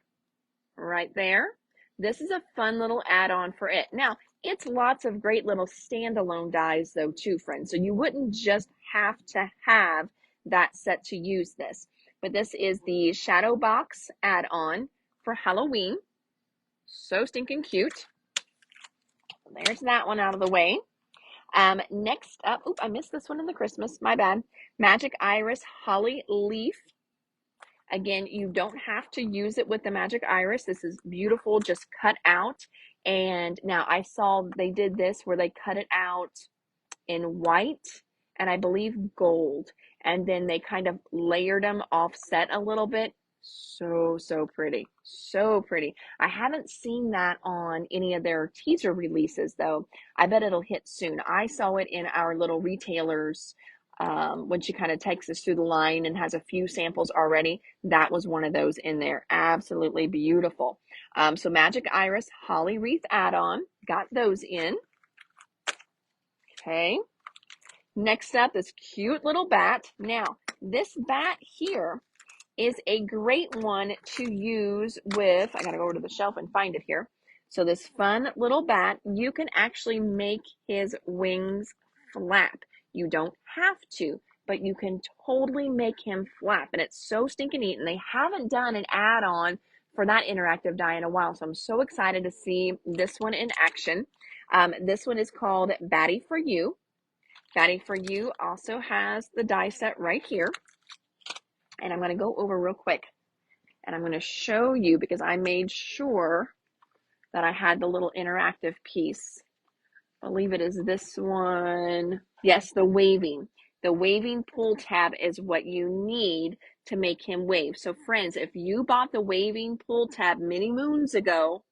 right there, this is a fun little add-on for it. Now, it's lots of great little standalone dies though too, friends. So you wouldn't just have to have that set to use this. But this is the Shadow Box add-on for Halloween. So stinking cute. There's that one out of the way. Next up, I missed this one in the Christmas, my bad. Magic Iris Holly Leaf. Again, you don't have to use it with the Magic Iris. This is beautiful, just cut out. And now I saw they did this where they cut it out in white and I believe gold. And then they kind of layered them offset a little bit. So pretty. So pretty. I haven't seen that on any of their teaser releases though. I bet it'll hit soon. I saw it in our little retailers when she kind of takes us through the line and has a few samples already. That was one of those in there. Absolutely beautiful. So Magic Iris Holly Wreath add-on. Got those in. Okay. Next up, this cute little bat. Now, this bat here is a great one to use with, I gotta go over to the shelf and find it here. So this fun little bat, you can actually make his wings flap. You don't have to, but you can totally make him flap. And it's so stinking neat. And they haven't done an add-on for that interactive die in a while. So I'm so excited to see this one in action. This one is called Batty for You. Batty for You also has the die set right here. And I'm going to go over real quick and I'm going to show you because I made sure that I had the little interactive piece. I believe it is this one. Yes, the waving. The waving pull tab is what you need to make him wave. So friends, if you bought the waving pull tab many moons ago,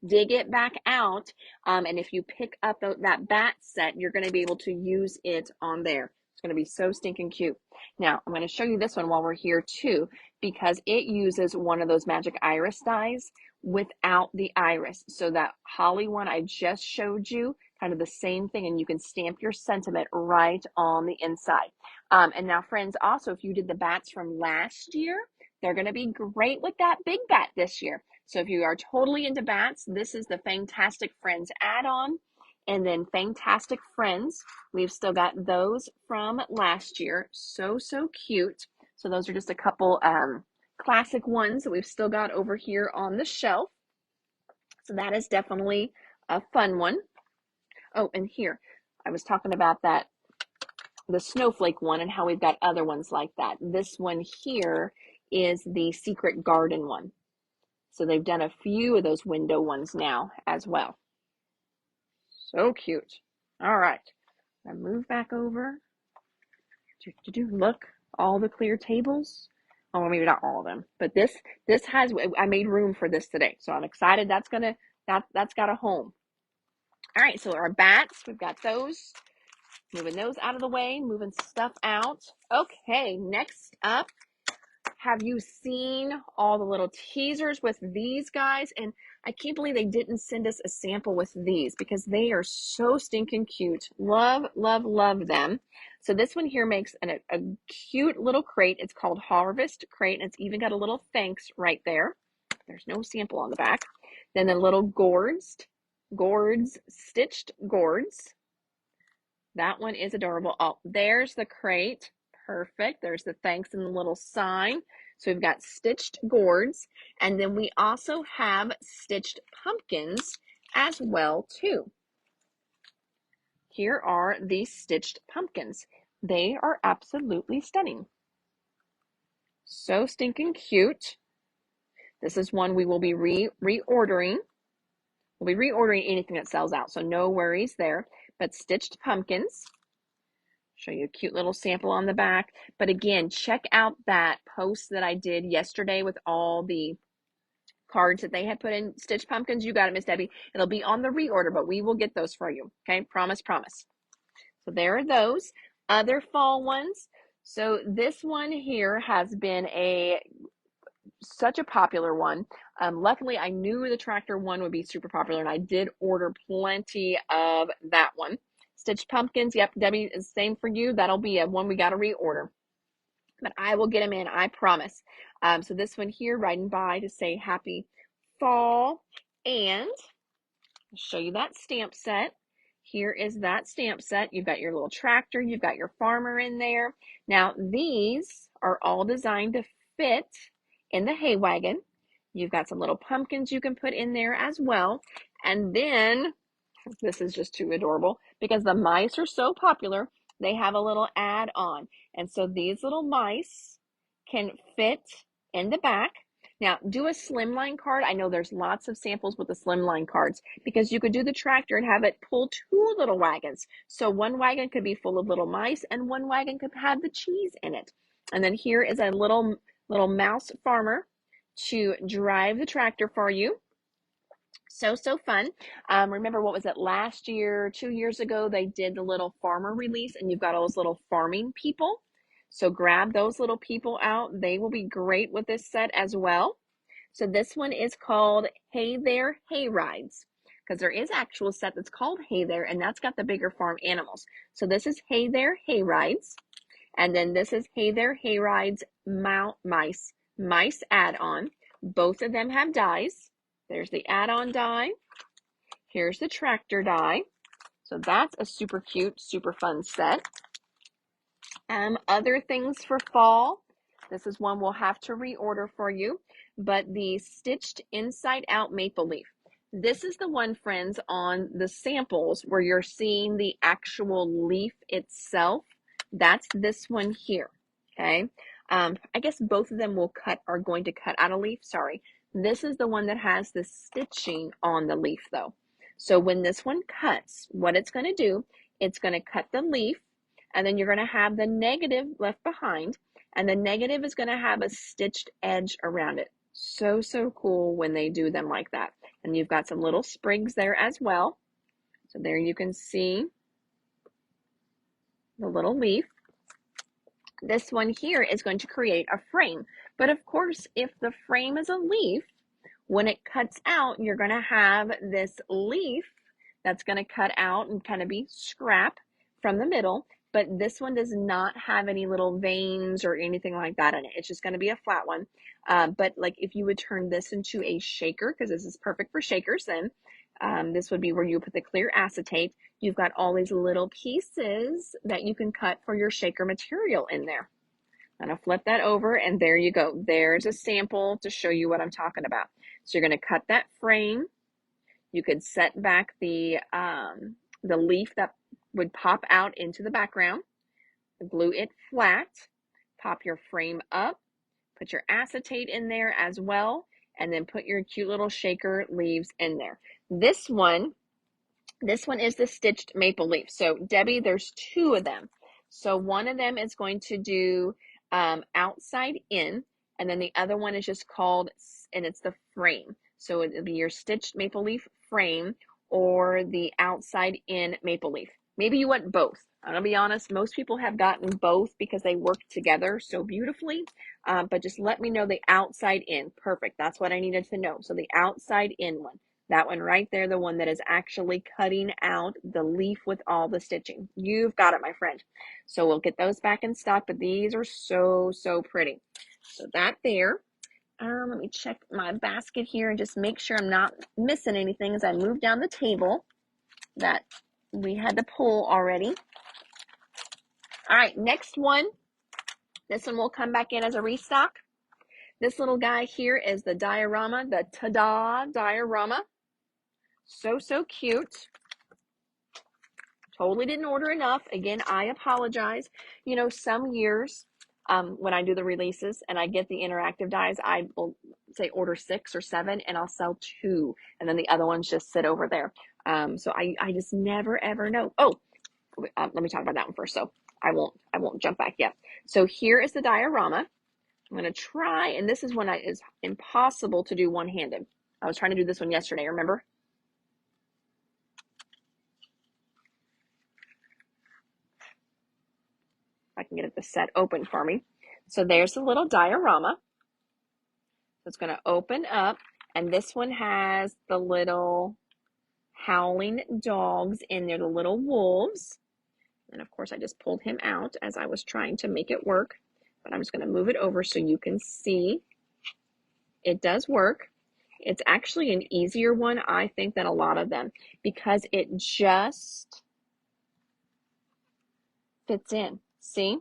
dig it back out. And if you pick up that bat set, you're going to be able to use it on there. It's going to be so stinking cute. Now, I'm going to show you this one while we're here too, because it uses one of those Magic Iris dies without the iris. So that Holly one I just showed you, kind of the same thing, and you can stamp your sentiment right on the inside. And now, friends, also, if you did the bats from last year, they're going to be great with that big bat this year. So if you are totally into bats, this is the Fantastic Friends add-on. And then Fantastic Friends, we've still got those from last year. So, so cute. So those are just a couple classic ones that we've still got over here on the shelf. So that is definitely a fun one. Oh, and here, I was talking about that, the snowflake one, and how we've got other ones like that. This one here is the Secret Garden one. So they've done a few of those window ones now as well. So cute. All right. I move back over. Look, all the clear tables. Oh, well, maybe not all of them, but this has, I made room for this today. So I'm excited. That's got a home. All right. So our bats, we've got those. Moving those out of the way, moving stuff out. Okay, next up, have you seen all the little teasers with these guys? And I can't believe they didn't send us a sample with these because they are so stinking cute. Love, love, love them. So this one here makes a cute little crate. It's called Harvest Crate, and it's even got a little thanks right there. There's no sample on the back. Then the little stitched gourds. That one is adorable. Oh, there's the crate. Perfect. There's the thanks and the little sign. So we've got stitched gourds. And then we also have stitched pumpkins as well, too. Here are the stitched pumpkins. They are absolutely stunning. So stinking cute. This is one we will be reordering. We'll be reordering anything that sells out, so no worries there. But stitched pumpkins. Show you a cute little sample on the back. But again, check out that post that I did yesterday with all the cards that they had put in stitched pumpkins. You got it, Miss Debbie. It'll be on the reorder, but we will get those for you. Okay, promise, promise. So there are those other fall ones. So this one here has been such a popular one. Luckily, I knew the tractor one would be super popular, and I did order plenty of that one. Stitched pumpkins, yep, Debbie, is the same for you. That'll be a one we got to reorder. But I will get them in, I promise. So this one here, riding by to say happy fall. And I'll show you that stamp set. Here is that stamp set. You've got your little tractor. You've got your farmer in there. Now, these are all designed to fit in the hay wagon. You've got some little pumpkins you can put in there as well. And then, this is just too adorable, because the mice are so popular, they have a little add-on. And so these little mice can fit in the back. Now, do a slimline card. I know there's lots of samples with the slimline cards, because you could do the tractor and have it pull two little wagons. So one wagon could be full of little mice, and one wagon could have the cheese in it. And then here is a little mouse farmer to drive the tractor for you. So fun. Remember, what was it, last year, 2 years ago, they did the little farmer release, and you've got all those little farming people. So grab those little people out. They will be great with this set as well. So this one is called Hey There Hay Rides, because there is actual set that's called Hey There, and that's got the bigger farm animals. So this is Hey There Hay Rides, and then this is Hey There Hay Rides Mice add-on. Both of them have dies. There's the add-on die. Here's the tractor die. So that's a super cute, super fun set. Other things for fall. This is one we'll have to reorder for you, but the Stitched Inside Out Maple Leaf. This is the one, friends, on the samples where you're seeing the actual leaf itself. That's this one here, okay? I guess both of them are going to cut out a leaf, sorry. This is the one that has the stitching on the leaf, though. So when this one cuts, what it's going to do, it's going to cut the leaf, and then you're going to have the negative left behind, and the negative is going to have a stitched edge around it. So cool when they do them like that. And you've got some little sprigs there as well. So there you can see the little leaf. This one here is going to create a frame. But of course, if the frame is a leaf, when it cuts out, you're going to have this leaf that's going to cut out and kind of be scrap from the middle. But this one does not have any little veins or anything like that in it. It's just going to be a flat one. But like if you would turn this into a shaker, because this is perfect for shakers then, This would be where you put the clear acetate. You've got all these little pieces that you can cut for your shaker material in there. I'm going to flip that over, and there you go. There's a sample to show you what I'm talking about. So you're going to cut that frame. You could set back the leaf that would pop out into the background, glue it flat, pop your frame up, put your acetate in there as well, and then put your cute little shaker leaves in there. This one is the stitched maple leaf. So Debbie, there's two of them. So one of them is going to do outside in, and then the other one is just called, and it's the frame. So it'll be your stitched maple leaf frame or the outside in maple leaf. Maybe you want both. I'm gonna be honest, most people have gotten both because they work together so beautifully, but just let me know the outside in. Perfect, that's what I needed to know. So the outside in one. That one right there, the one that is actually cutting out the leaf with all the stitching. You've got it, my friend. So we'll get those back in stock, but these are so, so pretty. So that there. Let me check my basket here and just make sure I'm not missing anything as I move down the table that we had to pull already. All right, next one. This one will come back in as a restock. This little guy here is the diorama, the Ta-Da diorama. So, so cute. Totally didn't order enough. Again, I apologize. You know, some years when I do the releases and I get the interactive dies, I will say order 6 or 7 and I'll sell 2. And then the other ones just sit over there. So I just never, ever know. Oh, let me talk about that one first. So I won't jump back yet. So here is the diorama. I'm going to try, and this is one that is impossible to do one-handed. I was trying to do this one yesterday, remember? I can get it to set open for me. So there's the little diorama. So it's going to open up, and this one has the little howling dogs in there, the little wolves. And of course, I just pulled him out as I was trying to make it work. But I'm just going to move it over so you can see it does work. It's actually an easier one, I think, than a lot of them because it just fits in. See?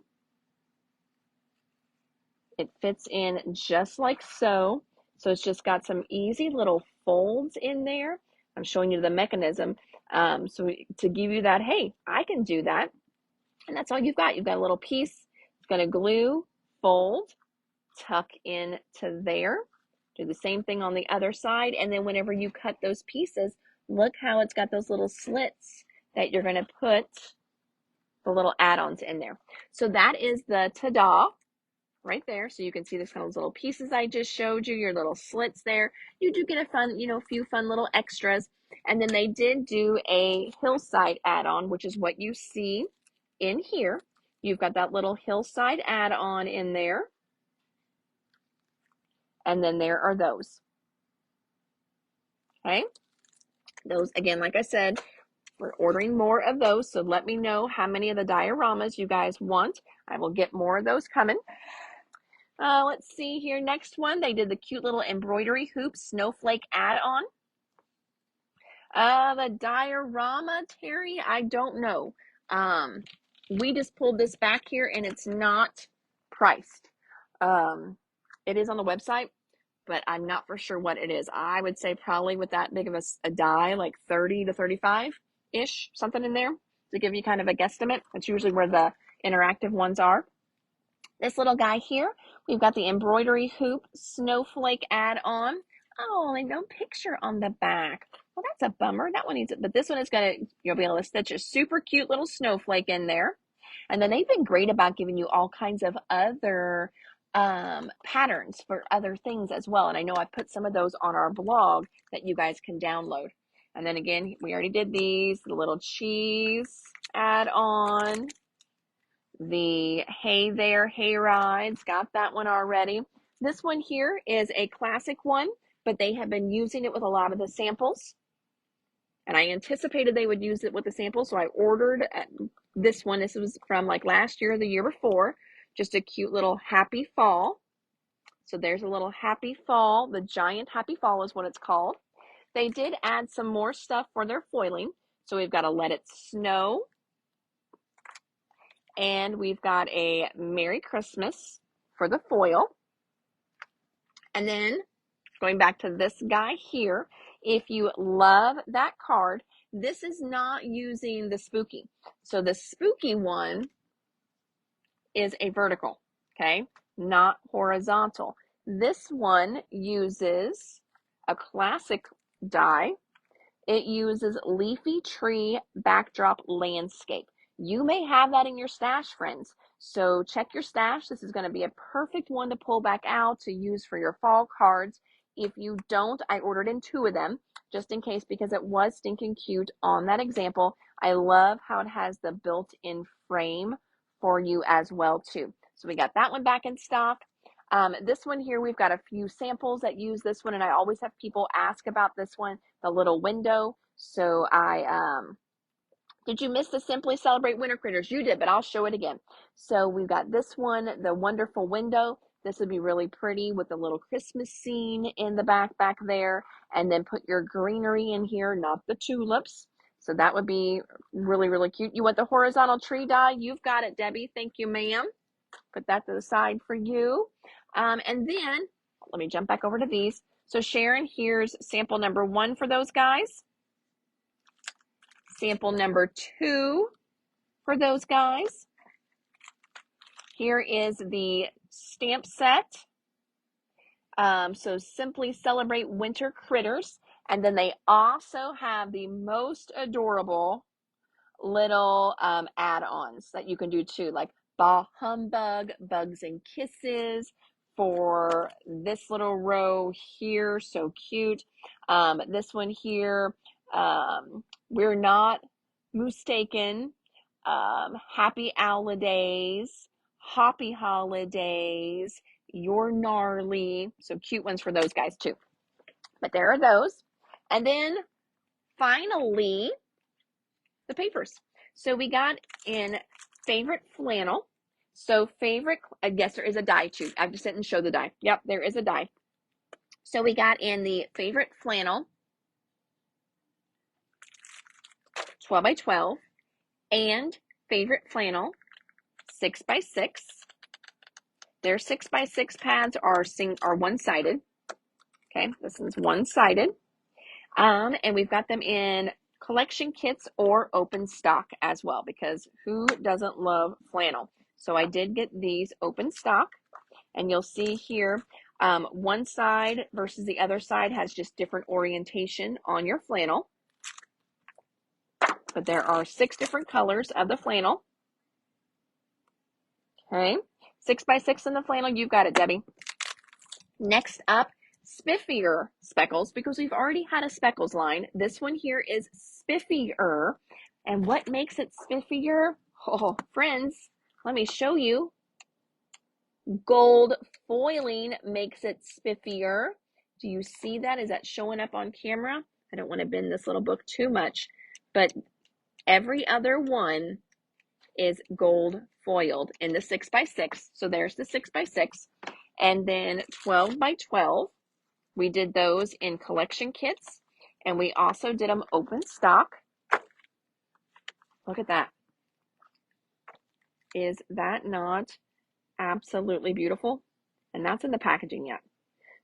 It fits in just like so. So it's just got some easy little folds in there. I'm showing you the mechanism. So to give you that, hey, I can do that. And that's all you've got. You've got a little piece. It's going to glue, fold, tuck in to there. Do the same thing on the other side. And then whenever you cut those pieces, look how it's got those little slits that you're going to put the little add-ons in there. So that is the Ta-Da right there. So you can see this kind of little pieces I just showed you, your little slits there. You do get a fun, you know, a few fun little extras. And then they did do a hillside add-on, which is what you see in here. You've got that little hillside add-on in there. And then there are those. Okay. Those, again, like I said, we're ordering more of those. So let me know how many of the dioramas you guys want. I will get more of those coming. Let's see here. Next one, they did the cute little embroidery hoop snowflake add-on. The diorama, Terry, I don't know. We just pulled this back here and it's not priced. It is on the website, but I'm not for sure what it is. I would say probably with that big of a die, like 30 to 35-ish, something in there to give you kind of a guesstimate. That's usually where the interactive ones are. This little guy here, we've got the embroidery hoop snowflake add-on. Oh, and no picture on the back. Well, that's a bummer. That one needs it, but this one is gonna, you'll be able to stitch a super cute little snowflake in there. And then they've been great about giving you all kinds of other patterns for other things as well. And I know I put some of those on our blog that you guys can download. And then again, we already did these, the little cheese add-on. The Hey There, Hay Rides, got that one already. This one here is a classic one, but they have been using it with a lot of the samples. And I anticipated they would use it with the samples, so I ordered this one. This was from like last year or the year before. Just a cute little happy fall. So there's a little happy fall. The giant happy fall is what it's called. They did add some more stuff for their foiling. So we've got a Let It Snow, and we've got a Merry Christmas for the foil. And then going back to this guy here, if you love that card, this is not using the spooky. So the spooky one is a vertical, okay, not horizontal. This one uses a classic die. It uses leafy tree backdrop landscape. You may have that in your stash, friends. So check your stash. This is going to be a perfect one to pull back out to use for your fall cards. If you don't, I ordered in 2 of them just in case because it was stinking cute on that example. I love how it has the built-in frame for you as well too. So we got that one back in stock. This one here, we've got a few samples that use this one, and I always have people ask about this one, the little window. So did you miss the Simply Celebrate Winter Critters? You did, but I'll show it again. So we've got this one, the wonderful window. This would be really pretty with the little Christmas scene in the back there, and then put your greenery in here, not the tulips. So that would be really, really cute. You want the horizontal tree die? You've got it, Debbie. Thank you, ma'am. Put that to the side for you. And then, let me jump back over to these. So Sharon, here's sample number 1 for those guys. Sample number 2 for those guys. Here is the stamp set. So Simply Celebrate Winter Critters. And then they also have the most adorable little add-ons that you can do too, like Bah Humbug, Bugs and Kisses for this little row here. So cute. This one here, We're Not Mistaken, Happy Holidays, Hoppy Holidays, You're Gnarly. So cute ones for those guys too. But there are those. And then finally, the papers. So we got in favorite flannel. So favorite, I guess there is a die too. I just didn't show the die. Yep, there is a die. So we got in the favorite flannel, 12 by 12, and favorite flannel, 6 by 6. Their 6 by 6 pads are one-sided. Okay, this one's one-sided. And we've got them in collection kits or open stock as well, because who doesn't love flannel? So I did get these open stock, and you'll see here one side versus the other side has just different orientation on your flannel, but there are 6 different colors of the flannel. Okay, 6 by 6 in the flannel. You've got it, Debbie. Next up, spiffier speckles, because we've already had a speckles line. This one here is spiffier. And what makes it spiffier? Oh, friends, let me show you. Gold foiling makes it spiffier. Do you see that? Is that showing up on camera? I don't want to bend this little book too much, but every other one is gold foiled in the 6 by 6. So there's the 6 by 6. And then 12 by 12, we did those in collection kits, and we also did them open stock. Look at that. Is that not absolutely beautiful? And that's in the packaging yet.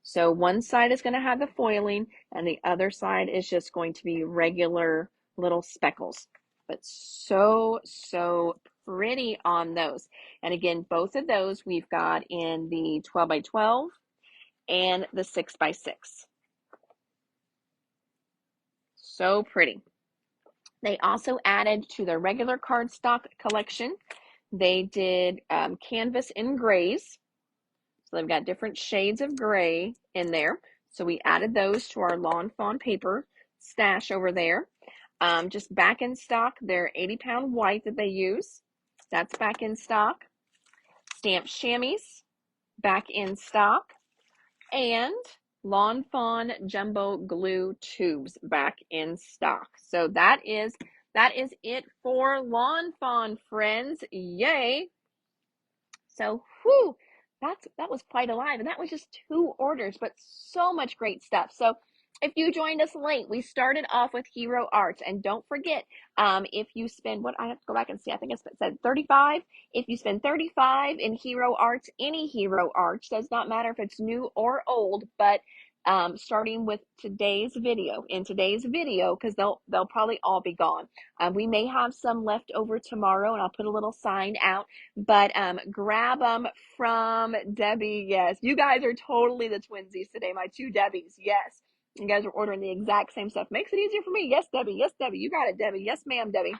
So one side is going to have the foiling, and the other side is just going to be regular little speckles. But so, so pretty on those. And again, both of those we've got in the 12 by 12 and the 6 by 6. So pretty. They also added to their regular cardstock collection. They did canvas in grays. So they've got different shades of gray in there. So we added those to our Lawn Fawn paper stash over there. Just back in stock, their 80-pound white that they use. That's back in stock. Stamped chamois, back in stock. And Lawn Fawn jumbo glue tubes back in stock. So that is it for Lawn Fawn, friends. Yay! So, whew, that was quite alive, and that was just 2 orders, but so much great stuff. So if you joined us late, we started off with Hero Arts, and don't forget, if you spend what I have to go back and see, I think it said 35. If you spend 35 in Hero Arts, any Hero Arts, does not matter if it's new or old, but starting with today's video, because they'll probably all be gone. We may have some left over tomorrow, and I'll put a little sign out. But grab them from Debbie. Yes, you guys are totally the twinsies today, my two Debbies. Yes. You guys are ordering the exact same stuff. Makes it easier for me. Yes, Debbie. Yes, Debbie. You got it, Debbie. Yes, ma'am, Debbie.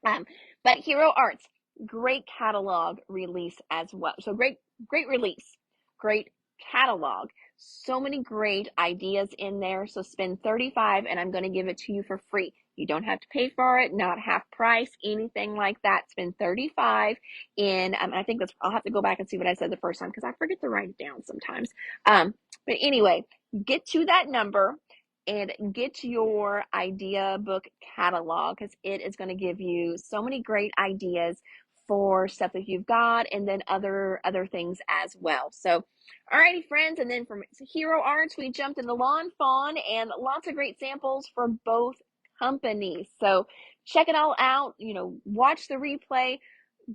But Hero Arts, great catalog release as well. So great release, great catalog. So many great ideas in there. So spend 35 and I'm going to give it to you for free. You don't have to pay for it, not half price, anything like that. Spend 35 in, I think I'll have to go back and see what I said the first time because I forget to write it down sometimes. But anyway, get to that number and get your idea book catalog because it is going to give you so many great ideas for stuff that you've got and then other things as well. So alrighty friends, and then from Hero Arts we jumped into Lawn Fawn and lots of great samples for both companies. So check it all out, watch the replay.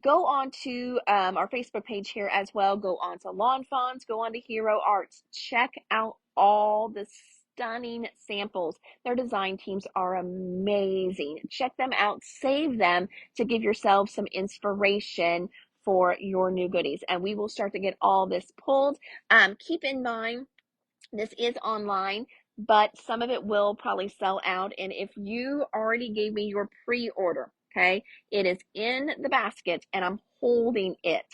Go on to our Facebook page here as well. Go on to Lawn Fawns. Go on to Hero Arts. Check out all the stunning samples. Their design teams are amazing. Check them out. Save them to give yourself some inspiration for your new goodies. And we will start to get all this pulled. Keep in mind, this is online, but some of it will probably sell out. And if you already gave me your pre-order, okay, it is in the basket and I'm holding it.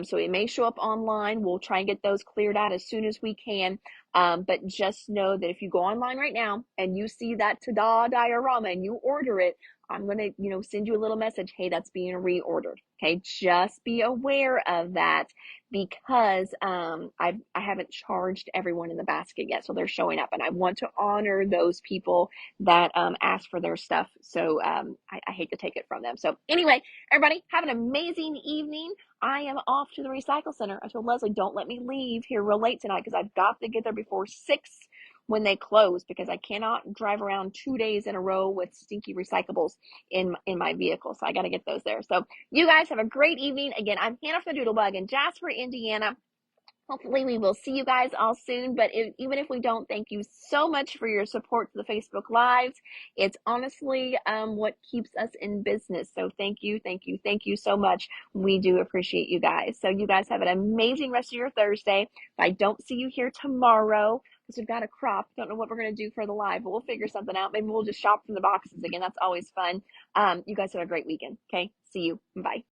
So it may show up online. We'll try and get those cleared out as soon as we can. But just know that if you go online right now and you see that ta-da diorama and you order it, I'm going to, send you a little message. Hey, that's being reordered. Okay. Just be aware of that because I haven't charged everyone in the basket yet. So they're showing up and I want to honor those people that ask for their stuff. So I hate to take it from them. So anyway, everybody have an amazing evening. I am off to the recycle center. I told Leslie, don't let me leave here real late tonight because I've got to get there before 6 when they close because I cannot drive around 2 days in a row with stinky recyclables in my vehicle. So I got to get those there. So you guys have a great evening. Again, I'm Hannah from the Doodlebug in Jasper, Indiana. Hopefully we will see you guys all soon, but even if we don't, thank you so much for your support to the Facebook Lives. It's honestly what keeps us in business. So thank you so much. We do appreciate you guys. So you guys have an amazing rest of your Thursday. If I don't see you here tomorrow, because we've got a crop, don't know what we're going to do for the live, but we'll figure something out. Maybe we'll just shop from the boxes again. That's always fun. You guys have a great weekend. Okay, see you. Bye.